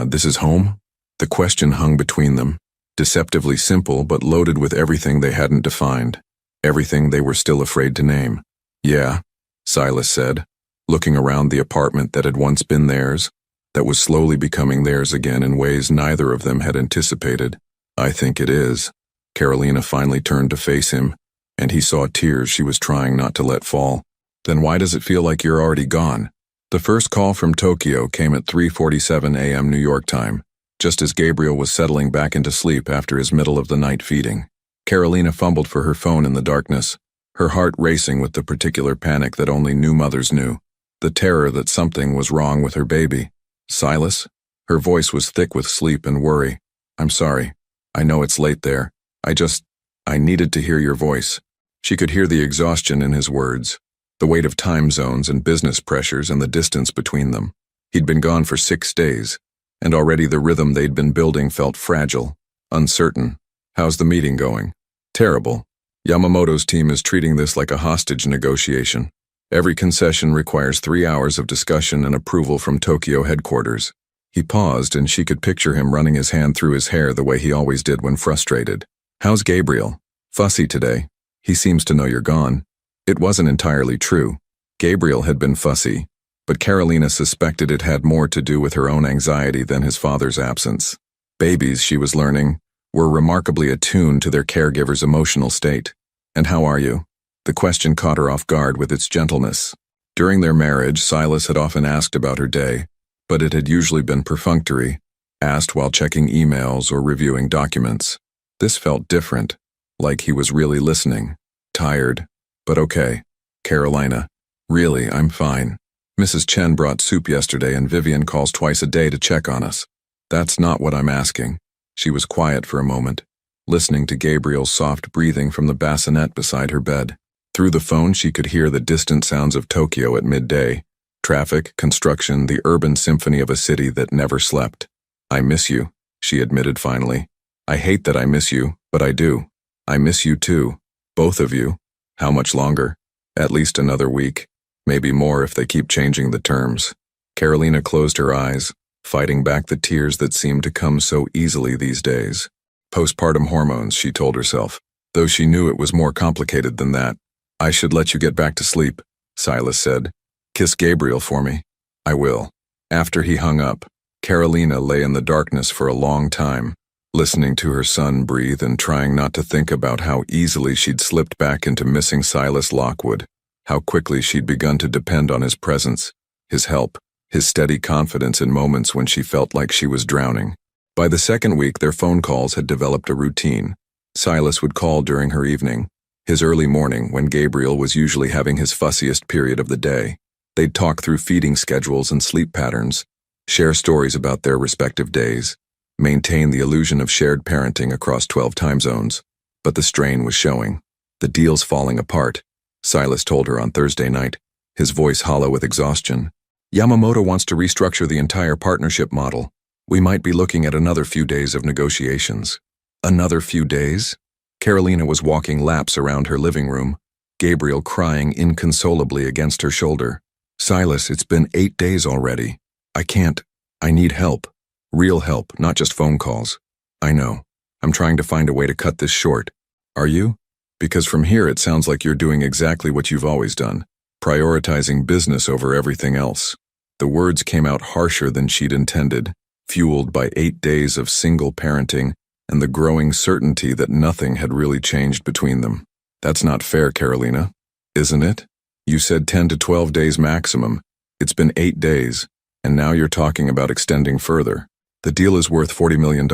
This is home? The question hung between them, deceptively simple but loaded with everything they hadn't defined, everything they were still afraid to name. Yeah, Silas said, looking around the apartment that had once been theirs, that was slowly becoming theirs again in ways neither of them had anticipated. I think it is. Carolina finally turned to face him, and he saw tears she was trying not to let fall. Then why does it feel like you're already gone? The first call from Tokyo came at 3:47 a.m. New York time, just as Gabriel was settling back into sleep after his middle-of-the-night feeding. Carolina fumbled for her phone in the darkness, her heart racing with the particular panic that only new mothers knew, the terror that something was wrong with her baby. Silas? Her voice was thick with sleep and worry. I'm sorry. I know it's late there. I needed to hear your voice. She could hear the exhaustion in his words, the weight of time zones and business pressures and the distance between them. He'd been gone for 6 days, and already the rhythm they'd been building felt fragile, uncertain. How's the meeting going? Terrible. Yamamoto's team is treating this like a hostage negotiation. Every concession requires 3 hours of discussion and approval from Tokyo headquarters. He paused, and she could picture him running his hand through his hair the way he always did when frustrated. How's Gabriel? Fussy today. He seems to know you're gone. It wasn't entirely true. Gabriel had been fussy, but Carolina suspected it had more to do with her own anxiety than his father's absence. Babies, she was learning, were remarkably attuned to their caregiver's emotional state. And how are you? The question caught her off guard with its gentleness. During their marriage, Silas had often asked about her day, but it had usually been perfunctory, asked while checking emails or reviewing documents. This felt different, like he was really listening. Tired, but okay. Carolina. Really, I'm fine. Mrs. Chen brought soup yesterday and Vivian calls twice a day to check on us. That's not what I'm asking. She was quiet for a moment, listening to Gabriel's soft breathing from the bassinet beside her bed. Through the phone, she could hear the distant sounds of Tokyo at midday. Traffic, construction, the urban symphony of a city that never slept. I miss you, she admitted finally. I hate that I miss you, but I do. I miss you too. Both of you. How much longer? At least another week. Maybe more if they keep changing the terms. Carolina closed her eyes, fighting back the tears that seemed to come so easily these days. Postpartum hormones, she told herself, though she knew it was more complicated than that. I should let you get back to sleep, Silas said. Kiss Gabriel for me. I will. After he hung up, Carolina lay in the darkness for a long time, listening to her son breathe and trying not to think about how easily she'd slipped back into missing Silas Lockwood, how quickly she'd begun to depend on his presence, his help, his steady confidence in moments when she felt like she was drowning. By the second week, their phone calls had developed a routine. Silas would call during her evening, his early morning when Gabriel was usually having his fussiest period of the day. They'd talk through feeding schedules and sleep patterns, share stories about their respective days, maintain the illusion of shared parenting across 12 time zones. But the strain was showing. The deal's falling apart, Silas told her on Thursday night, his voice hollow with exhaustion. Yamamoto wants to restructure the entire partnership model. We might be looking at another few days of negotiations. Another few days? Carolina was walking laps around her living room, Gabriel crying inconsolably against her shoulder. Silas, it's been 8 days already. I can't. I need help. Real help, not just phone calls. I know. I'm trying to find a way to cut this short. Are you? Because from here it sounds like you're doing exactly what you've always done, prioritizing business over everything else. The words came out harsher than she'd intended, fueled by 8 days of single parenting and the growing certainty that nothing had really changed between them. That's not fair, Carolina. Isn't it? You said 10 to 12 days maximum. It's been 8 days, and now you're talking about extending further. The deal is worth $40 million.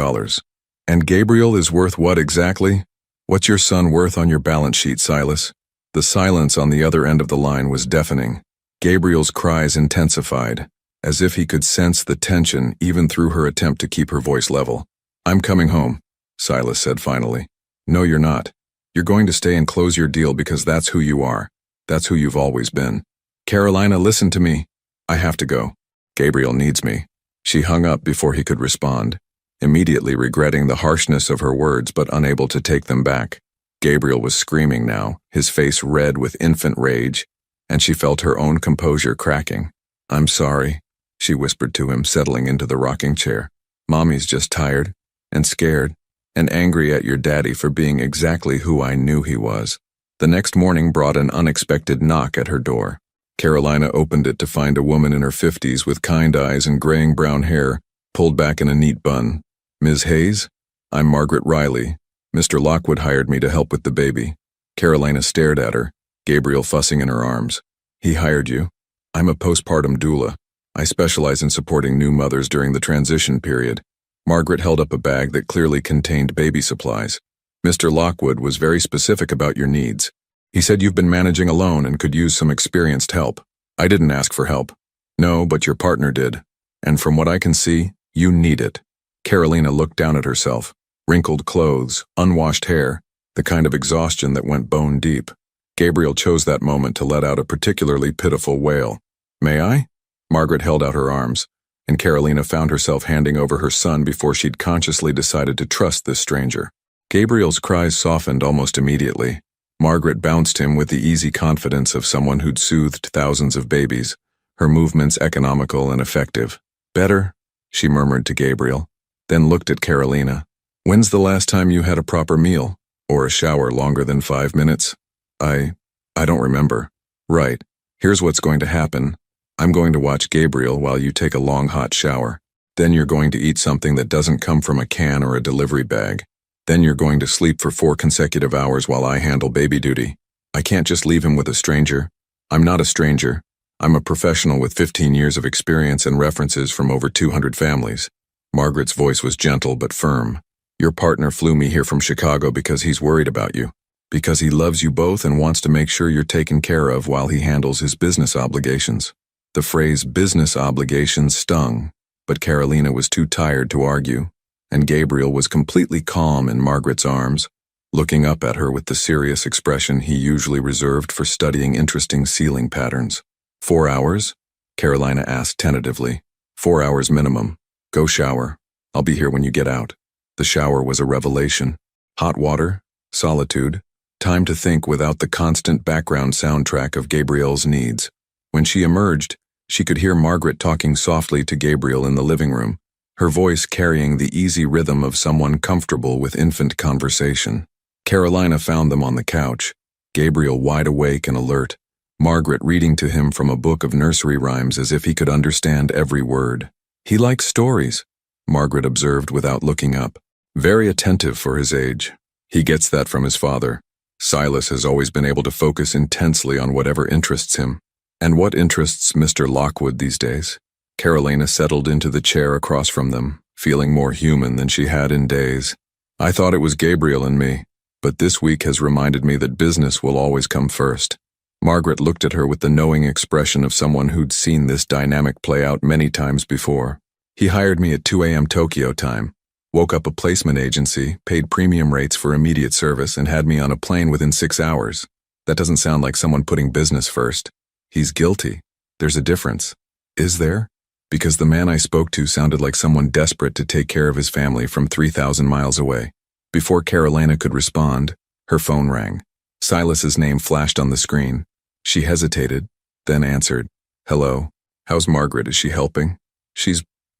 And Gabriel is worth what exactly? What's your son worth on your balance sheet, Silas? The silence on the other end of the line was deafening. Gabriel's cries intensified, as if he could sense the tension even through her attempt to keep her voice level. I'm coming home, Silas said finally. No, you're not. You're going to stay and close your deal because that's who you are. That's who you've always been. Carolina, listen to me. I have to go. Gabriel needs me. She hung up before he could respond, immediately regretting the harshness of her words but unable to take them back. Gabriel was screaming now, his face red with infant rage, and she felt her own composure cracking. "I'm sorry," she whispered to him, settling into the rocking chair. "Mommy's just tired, and scared, and angry at your daddy for being exactly who I knew he was." The next morning brought an unexpected knock at her door. Carolina opened it to find a woman in her 50s with kind eyes and graying brown hair, pulled back in a neat bun. "Ms. Hayes? I'm Margaret Riley. Mr. Lockwood hired me to help with the baby." Carolina stared at her, Gabriel fussing in her arms. "He hired you? I'm a postpartum doula. I specialize in supporting new mothers during the transition period." Margaret held up a bag that clearly contained baby supplies. "Mr. Lockwood was very specific about your needs. He said you've been managing alone and could use some experienced help. I didn't ask for help." "No, but your partner did. And from what I can see, you need it." Carolina looked down at herself. Wrinkled clothes, unwashed hair, the kind of exhaustion that went bone deep. Gabriel chose that moment to let out a particularly pitiful wail. "May I?" Margaret held out her arms, and Carolina found herself handing over her son before she'd consciously decided to trust this stranger. Gabriel's cries softened almost immediately. Margaret bounced him with the easy confidence of someone who'd soothed thousands of babies, her movements economical and effective. "Better?" she murmured to Gabriel, then looked at Carolina. "When's the last time you had a proper meal? Or a shower longer than 5 minutes?" I don't remember." "Right. Here's what's going to happen. I'm going to watch Gabriel while you take a long hot shower. Then you're going to eat something that doesn't come from a can or a delivery bag. Then you're going to sleep for 4 consecutive hours while I handle baby duty. I can't just leave him with a stranger. I'm not a stranger. I'm a professional with 15 years of experience and references from over 200 families." Margaret's voice was gentle but firm. "Your partner flew me here from Chicago because he's worried about you. Because he loves you both and wants to make sure you're taken care of while he handles his business obligations." The phrase business obligations stung, but Carolina was too tired to argue, and Gabriel was completely calm in Margaret's arms, looking up at her with the serious expression he usually reserved for studying interesting ceiling patterns. 4 hours? Carolina asked tentatively. 4 hours minimum. Go shower. I'll be here when you get out. The shower was a revelation. Hot water, solitude, time to think without the constant background soundtrack of Gabriel's needs. When she emerged, she could hear Margaret talking softly to Gabriel in the living room, her voice carrying the easy rhythm of someone comfortable with infant conversation. Carolina found them on the couch, Gabriel wide awake and alert, Margaret reading to him from a book of nursery rhymes as if he could understand every word. "He likes stories," Margaret observed without looking up. "Very attentive for his age. He gets that from his father. Silas has always been able to focus intensely on whatever interests him." "And what interests Mr. Lockwood these days?" Carolina settled into the chair across from them, feeling more human than she had in days. "I thought it was Gabriel and me, but this week has reminded me that business will always come first." Margaret looked at her with the knowing expression of someone who'd seen this dynamic play out many times before. "He hired me at 2 a.m. Tokyo time, woke up a placement agency, paid premium rates for immediate service, and had me on a plane within 6 hours. That doesn't sound like someone putting business first. He's guilty. There's a difference." "Is there?" Because the man I spoke to sounded like someone desperate to take care of his family from 3,000 miles away. Before Carolina could respond, her phone rang. Silas's name flashed on the screen. She hesitated, then answered. "Hello. How's Margaret? Is she helping?"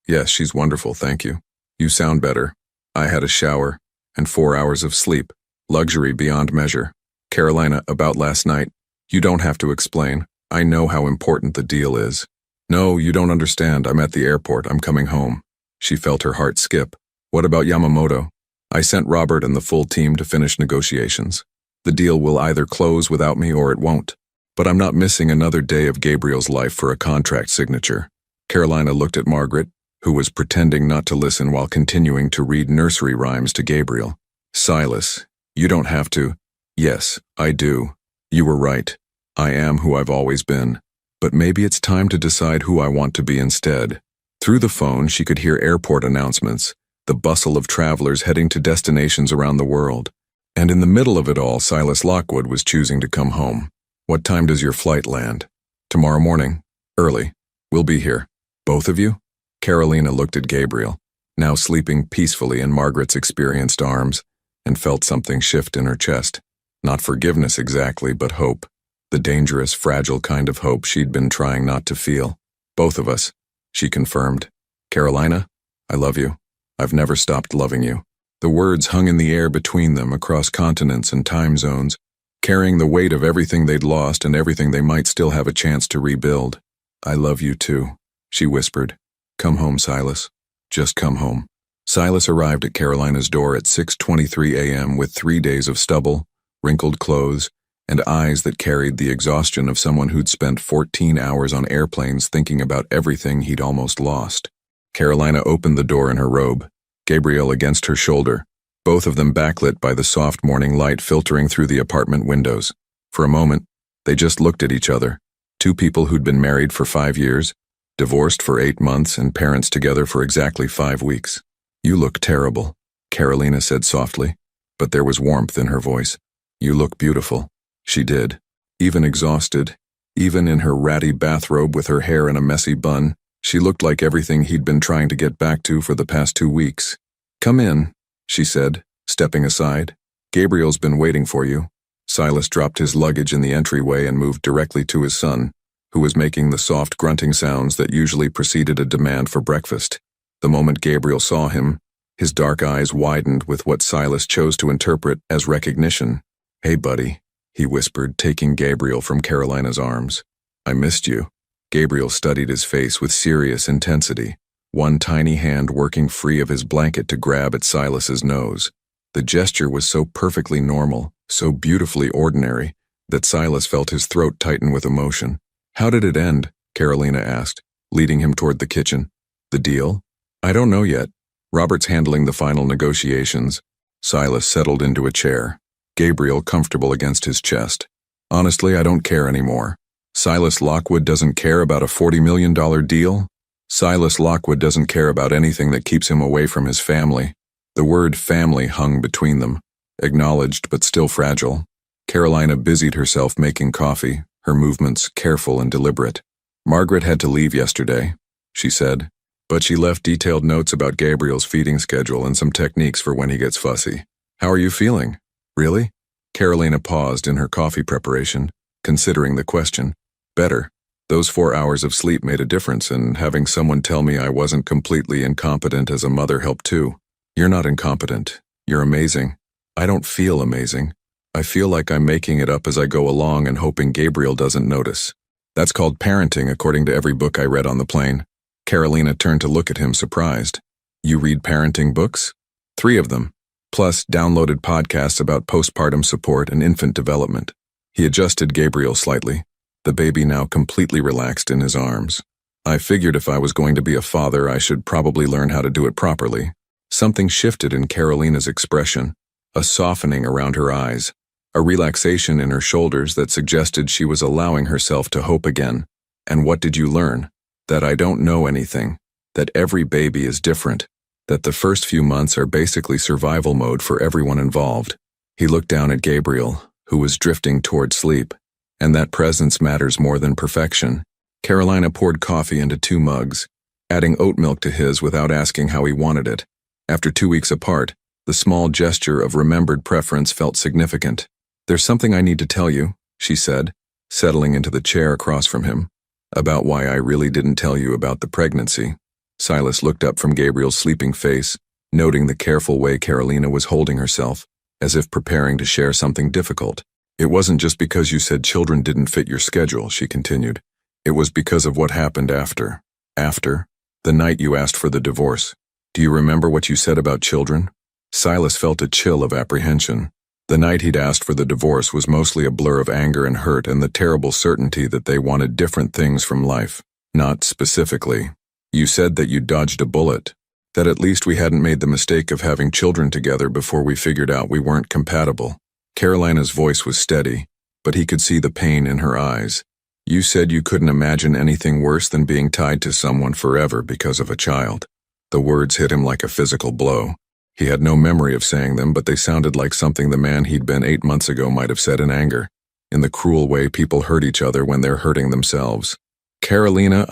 Yes, she's wonderful, thank you. You sound better. I had a shower, and 4 hours of sleep. Luxury beyond measure." "Carolina, about last night. You don't have to explain. I know how important the deal is." "No, you don't understand. I'm at the airport. I'm coming home." She felt her heart skip. "What about Yamamoto?" "I sent Robert and the full team to finish negotiations. The deal will either close without me or it won't. But I'm not missing another day of Gabriel's life for a contract signature." Carolina looked at Margaret, who was pretending not to listen while continuing to read nursery rhymes to Gabriel. "Silas, you don't have to." "Yes, I do. You were right. I am who I've always been. But maybe it's time to decide who I want to be instead." Through the phone, she could hear airport announcements, the bustle of travelers heading to destinations around the world. And in the middle of it all, Silas Lockwood was choosing to come home. "What time does your flight land?" "Tomorrow morning. Early. We'll be here." Both of you? Carolina looked at Gabriel, now sleeping peacefully in Margaret's experienced arms, and felt something shift in her chest. Not forgiveness exactly, but hope. The dangerous, fragile kind of hope she'd been trying not to feel. Both of us, she confirmed. Carolina, I love you. I've never stopped loving you. The words hung in the air between them across continents and time zones, carrying the weight of everything they'd lost and everything they might still have a chance to rebuild. I love you too, she whispered. Come home, Silas. Just come home. Silas arrived at Carolina's door at 6:23 a.m. with 3 days of stubble, wrinkled clothes, and eyes that carried the exhaustion of someone who'd spent 14 hours on airplanes thinking about everything he'd almost lost. Carolina opened the door in her robe, Gabriel against her shoulder, both of them backlit by the soft morning light filtering through the apartment windows. For a moment, they just looked at each other, two people who'd been married for 5 years, divorced for 8 months, and parents together for exactly 5 weeks. You look terrible, Carolina said softly, but there was warmth in her voice. You look beautiful. She did. Even exhausted, even in her ratty bathrobe with her hair in a messy bun, she looked like everything he'd been trying to get back to for the past 2 weeks. Come in, she said, stepping aside. Gabriel's been waiting for you. Silas dropped his luggage in the entryway and moved directly to his son, who was making the soft grunting sounds that usually preceded a demand for breakfast. The moment Gabriel saw him, his dark eyes widened with what Silas chose to interpret as recognition. Hey, buddy, he whispered, taking Gabriel from Carolina's arms. I missed you. Gabriel studied his face with serious intensity, one tiny hand working free of his blanket to grab at Silas's nose. The gesture was so perfectly normal, so beautifully ordinary, that Silas felt his throat tighten with emotion. How did it end? Carolina asked, leading him toward the kitchen. The deal? I don't know yet. Robert's handling the final negotiations. Silas settled into a chair, Gabriel comfortable against his chest. Honestly, I don't care anymore. Silas Lockwood doesn't care about a $40 million deal? Silas Lockwood doesn't care about anything that keeps him away from his family. The word family hung between them, acknowledged but still fragile. Carolina busied herself making coffee, her movements careful and deliberate. Margaret had to leave yesterday, she said, but she left detailed notes about Gabriel's feeding schedule and some techniques for when he gets fussy. How are you feeling? Really? Carolina paused in her coffee preparation, considering the question. Better. Those 4 hours of sleep made a difference, and having someone tell me I wasn't completely incompetent as a mother helped too. You're not incompetent. You're amazing. I don't feel amazing. I feel like I'm making it up as I go along and hoping Gabriel doesn't notice. That's called parenting, according to every book I read on the plane. Carolina turned to look at him surprised. You read parenting books? 3 of them, plus downloaded podcasts about postpartum support and infant development. He adjusted Gabriel slightly, the baby now completely relaxed in his arms. I figured if I was going to be a father, I should probably learn how to do it properly. Something shifted in Carolina's expression, a softening around her eyes, a relaxation in her shoulders that suggested she was allowing herself to hope again. And what did you learn? That I don't know anything, that every baby is different, that the first few months are basically survival mode for everyone involved. He looked down at Gabriel, who was drifting toward sleep, and that presence matters more than perfection. Carolina poured coffee into 2 mugs, adding oat milk to his without asking how he wanted it. After 2 weeks apart, the small gesture of remembered preference felt significant. There's something I need to tell you, she said, settling into the chair across from him, about why I really didn't tell you about the pregnancy. Silas looked up from Gabriel's sleeping face, noting the careful way Carolina was holding herself, as if preparing to share something difficult. It wasn't just because you said children didn't fit your schedule, she continued. It was because of what happened after. After? The night you asked for the divorce. Do you remember what you said about children? Silas felt a chill of apprehension. The night he'd asked for the divorce was mostly a blur of anger and hurt and the terrible certainty that they wanted different things from life. Not specifically. You said that you dodged a bullet. That at least we hadn't made the mistake of having children together before we figured out we weren't compatible. Carolina's voice was steady, but he could see the pain in her eyes. You said you couldn't imagine anything worse than being tied to someone forever because of a child. The words hit him like a physical blow. He had no memory of saying them, but they sounded like something the man he'd been 8 months ago might have said in anger, in the cruel way people hurt each other when they're hurting themselves. Carolina,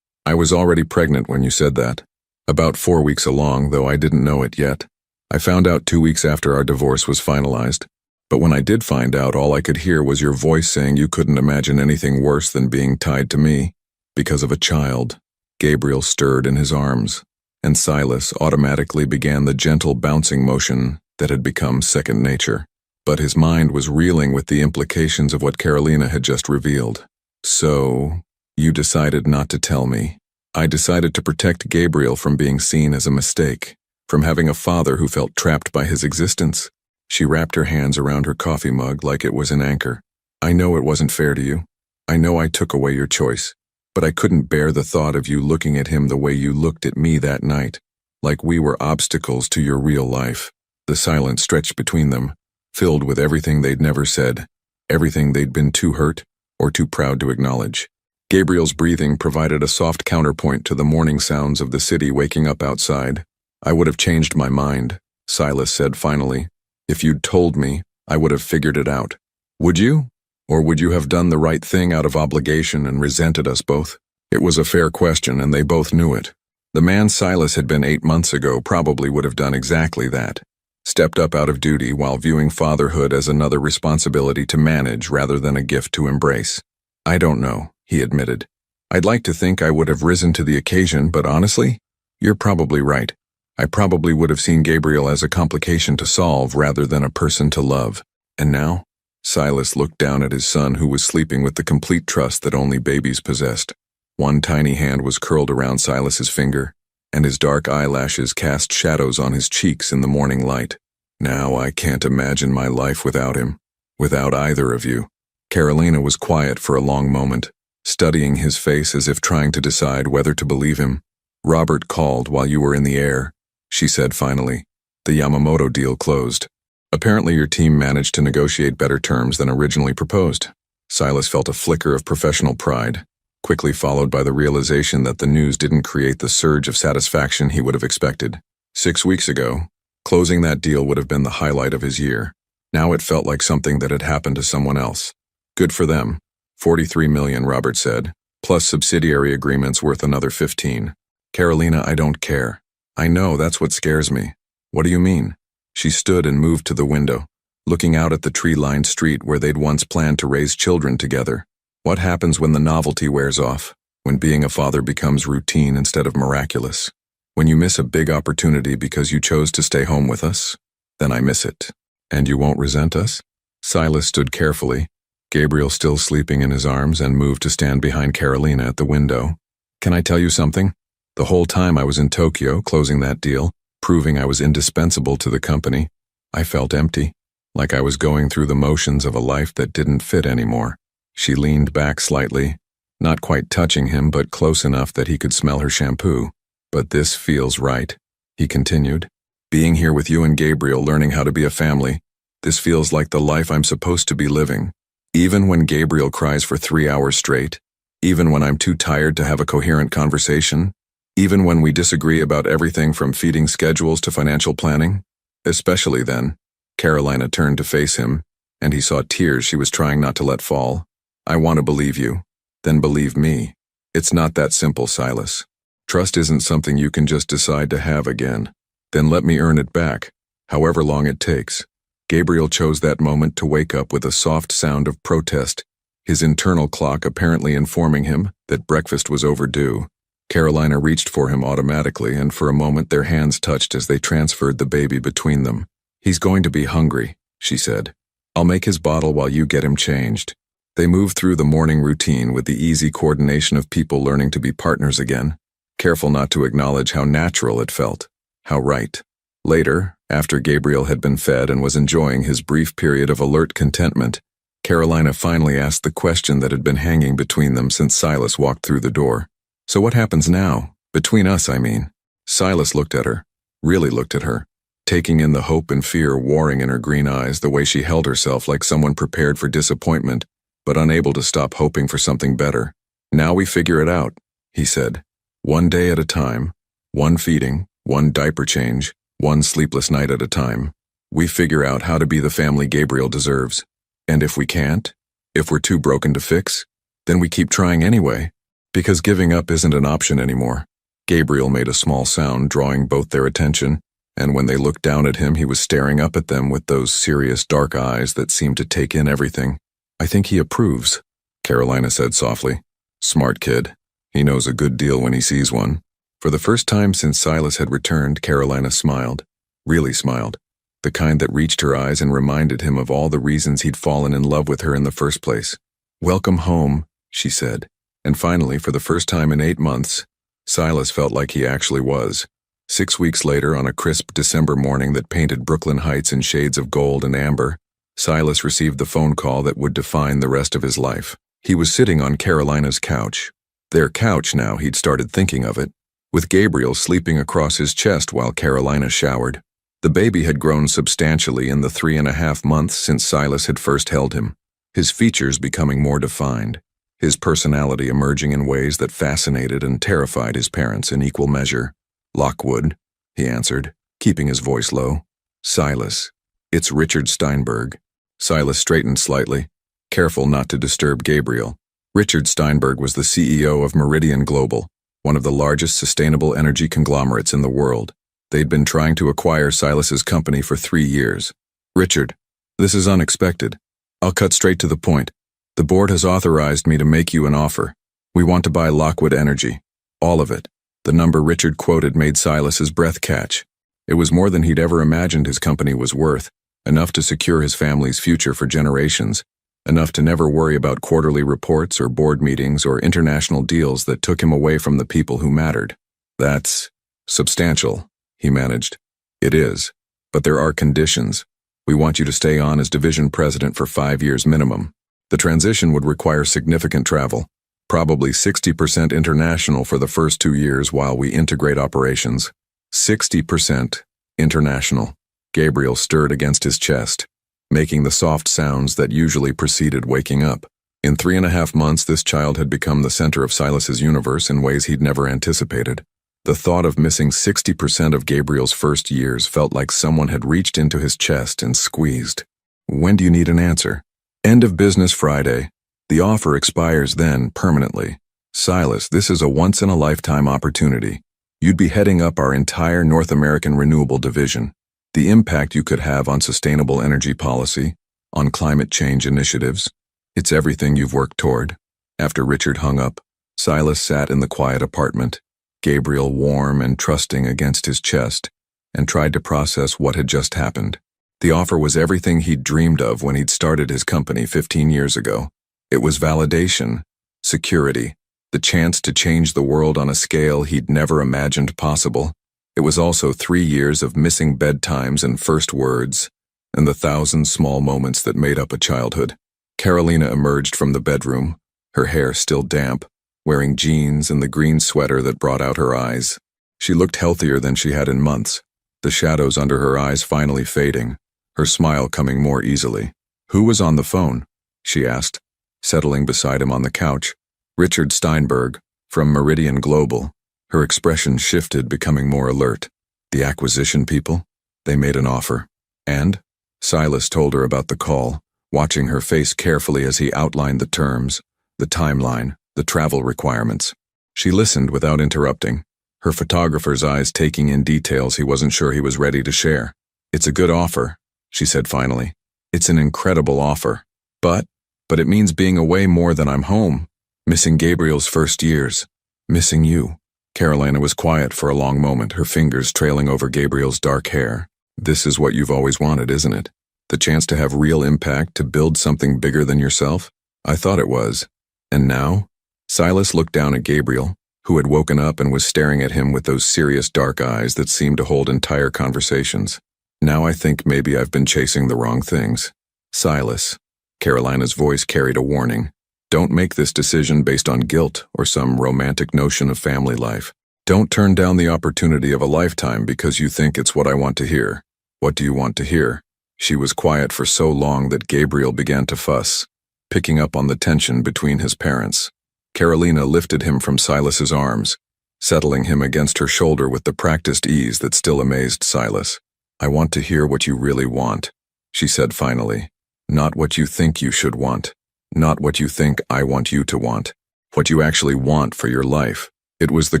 I was already pregnant when you said that. About 4 weeks along, though I didn't know it yet. I found out 2 weeks after our divorce was finalized. But when I did find out, all I could hear was your voice saying you couldn't imagine anything worse than being tied to me. Because of a child. Gabriel stirred in his arms, and Silas automatically began the gentle bouncing motion that had become second nature. But his mind was reeling with the implications of what Carolina had just revealed. So, you decided not to tell me. I decided to protect Gabriel from being seen as a mistake, from having a father who felt trapped by his existence. She wrapped her hands around her coffee mug like it was an anchor. I know it wasn't fair to you. I know I took away your choice. But I couldn't bear the thought of you looking at him the way you looked at me that night, like we were obstacles to your real life. The silence stretched between them, filled with everything they'd never said, everything they'd been too hurt or too proud to acknowledge. Gabriel's breathing provided a soft counterpoint to the morning sounds of the city waking up outside. I would have changed my mind, Silas said finally. If you'd told me, I would have figured it out. Would you? Or would you have done the right thing out of obligation and resented us both? It was a fair question, and they both knew it. The man Silas had been 8 months ago probably would have done exactly that. Stepped up out of duty while viewing fatherhood as another responsibility to manage rather than a gift to embrace. I don't know, he admitted. I'd like to think I would have risen to the occasion, but honestly, you're probably right. I probably would have seen Gabriel as a complication to solve rather than a person to love. And now? Silas looked down at his son, who was sleeping with the complete trust that only babies possessed. One tiny hand was curled around Silas's finger, and his dark eyelashes cast shadows on his cheeks in the morning light. Now I can't imagine my life without him, without either of you. Carolina was quiet for a long moment, studying his face as if trying to decide whether to believe him. Robert called while you were in the air, she said finally. The Yamamoto deal closed. Apparently your team managed to negotiate better terms than originally proposed. Silas felt a flicker of professional pride, quickly followed by the realization that the news didn't create the surge of satisfaction he would have expected. 6 weeks ago, closing that deal would have been the highlight of his year. Now it felt like something that had happened to someone else. Good for them. 43 million, Robert said, plus subsidiary agreements worth another 15. Carolina, I don't care. I know, that's what scares me. What do you mean? She stood and moved to the window, looking out at the tree-lined street where they'd once planned to raise children together. What happens when the novelty wears off, when being a father becomes routine instead of miraculous? When you miss a big opportunity because you chose to stay home with us? Then I miss it. And you won't resent us? Silas stood carefully, Gabriel still sleeping in his arms, and moved to stand behind Carolina at the window. Can I tell you something? The whole time I was in Tokyo closing that deal, proving I was indispensable to the company, I felt empty, like I was going through the motions of a life that didn't fit anymore. She leaned back slightly, not quite touching him but close enough that he could smell her shampoo. But this feels right, he continued. Being here with you and Gabriel, learning how to be a family, this feels like the life I'm supposed to be living. Even when Gabriel cries for 3 hours straight, even when I'm too tired to have a coherent conversation, even when we disagree about everything from feeding schedules to financial planning? Especially then. Carolina turned to face him, and he saw tears she was trying not to let fall. I want to believe you. Then believe me. It's not that simple, Silas. Trust isn't something you can just decide to have again. Then let me earn it back, however long it takes. Gabriel chose that moment to wake up with a soft sound of protest, his internal clock apparently informing him that breakfast was overdue. Carolina reached for him automatically, and for a moment their hands touched as they transferred the baby between them. He's going to be hungry, she said. I'll make his bottle while you get him changed. They moved through the morning routine with the easy coordination of people learning to be partners again, careful not to acknowledge how natural it felt, how right. Later, after Gabriel had been fed and was enjoying his brief period of alert contentment, Carolina finally asked the question that had been hanging between them since Silas walked through the door. So what happens now? Between us, I mean. Silas looked at her, really looked at her, taking in the hope and fear warring in her green eyes, the way she held herself like someone prepared for disappointment, but unable to stop hoping for something better. Now we figure it out, he said. One day at a time, one feeding, one diaper change, one sleepless night at a time. We figure out how to be the family Gabriel deserves. And if we can't, if we're too broken to fix, then we keep trying anyway. Because giving up isn't an option anymore. Gabriel made a small sound, drawing both their attention, and when they looked down at him, he was staring up at them with those serious dark eyes that seemed to take in everything. I think he approves, Carolina said softly. Smart kid. He knows a good deal when he sees one. For the first time since Silas had returned, Carolina smiled. Really smiled. The kind that reached her eyes and reminded him of all the reasons he'd fallen in love with her in the first place. Welcome home, she said. And finally, for the first time in 8 months, Silas felt like he actually was. 6 weeks later, on a crisp December morning that painted Brooklyn Heights in shades of gold and amber, Silas received the phone call that would define the rest of his life. He was sitting on Carolina's couch. Their couch now, he'd started thinking of it, with Gabriel sleeping across his chest while Carolina showered. The baby had grown substantially in the 3.5 months since Silas had first held him, his features becoming more defined, his personality emerging in ways that fascinated and terrified his parents in equal measure. Lockwood, he answered, keeping his voice low. Silas. It's Richard Steinberg. Silas straightened slightly, careful not to disturb Gabriel. Richard Steinberg was the CEO of Meridian Global, one of the largest sustainable energy conglomerates in the world. They'd been trying to acquire Silas's company for 3 years. Richard, this is unexpected. I'll cut straight to the point. The board has authorized me to make you an offer. We want to buy Lockwood Energy. All of it. The number Richard quoted made Silas's breath catch. It was more than he'd ever imagined his company was worth, enough to secure his family's future for generations, enough to never worry about quarterly reports or board meetings or international deals that took him away from the people who mattered. That's substantial, he managed. It is. But there are conditions. We want you to stay on as division president for 5 years minimum. The transition would require significant travel, probably 60% international for the first 2 years while we integrate operations. 60% international. Gabriel stirred against his chest, making the soft sounds that usually preceded waking up. In 3.5 months, this child had become the center of Silas's universe in ways he'd never anticipated. The thought of missing 60% of Gabriel's first years felt like someone had reached into his chest and squeezed. When do you need an answer? End of business Friday. The offer expires then, permanently. Silas, this is a once-in-a-lifetime opportunity. You'd be heading up our entire North American renewable division. The impact you could have on sustainable energy policy, on climate change initiatives, it's everything you've worked toward. After Richard hung up, Silas sat in the quiet apartment, Gabriel warm and trusting against his chest, and tried to process what had just happened. The offer was everything he'd dreamed of when he'd started his company 15 years ago. It was validation, security, the chance to change the world on a scale he'd never imagined possible. It was also 3 years of missing bedtimes and first words, and the 1,000 small moments that made up a childhood. Carolina emerged from the bedroom, her hair still damp, wearing jeans and the green sweater that brought out her eyes. She looked healthier than she had in months, the shadows under her eyes finally fading, her smile coming more easily. Who was on the phone? She asked, settling beside him on the couch. Richard Steinberg, from Meridian Global. Her expression shifted, becoming more alert. The acquisition people? They made an offer. And? Silas told her about the call, watching her face carefully as he outlined the terms, the timeline, the travel requirements. She listened without interrupting, her photographer's eyes taking in details he wasn't sure he was ready to share. It's a good offer, she said finally. It's an incredible offer. But it means being away more than I'm home, missing Gabriel's first years, missing you. Carolina was quiet for a long moment, her fingers trailing over Gabriel's dark hair. This is what you've always wanted, isn't it? The chance to have real impact, to build something bigger than yourself? I thought it was. And now? Silas looked down at Gabriel, who had woken up and was staring at him with those serious dark eyes that seemed to hold entire conversations. Now I think maybe I've been chasing the wrong things. Silas. Carolina's voice carried a warning. Don't make this decision based on guilt or some romantic notion of family life. Don't turn down the opportunity of a lifetime because you think it's what I want to hear. What do you want to hear? She was quiet for so long that Gabriel began to fuss, picking up on the tension between his parents. Carolina lifted him from Silas's arms, settling him against her shoulder with the practiced ease that still amazed Silas. I want to hear what you really want, she said finally. Not what you think you should want. Not what you think I want you to want. What you actually want for your life. It was the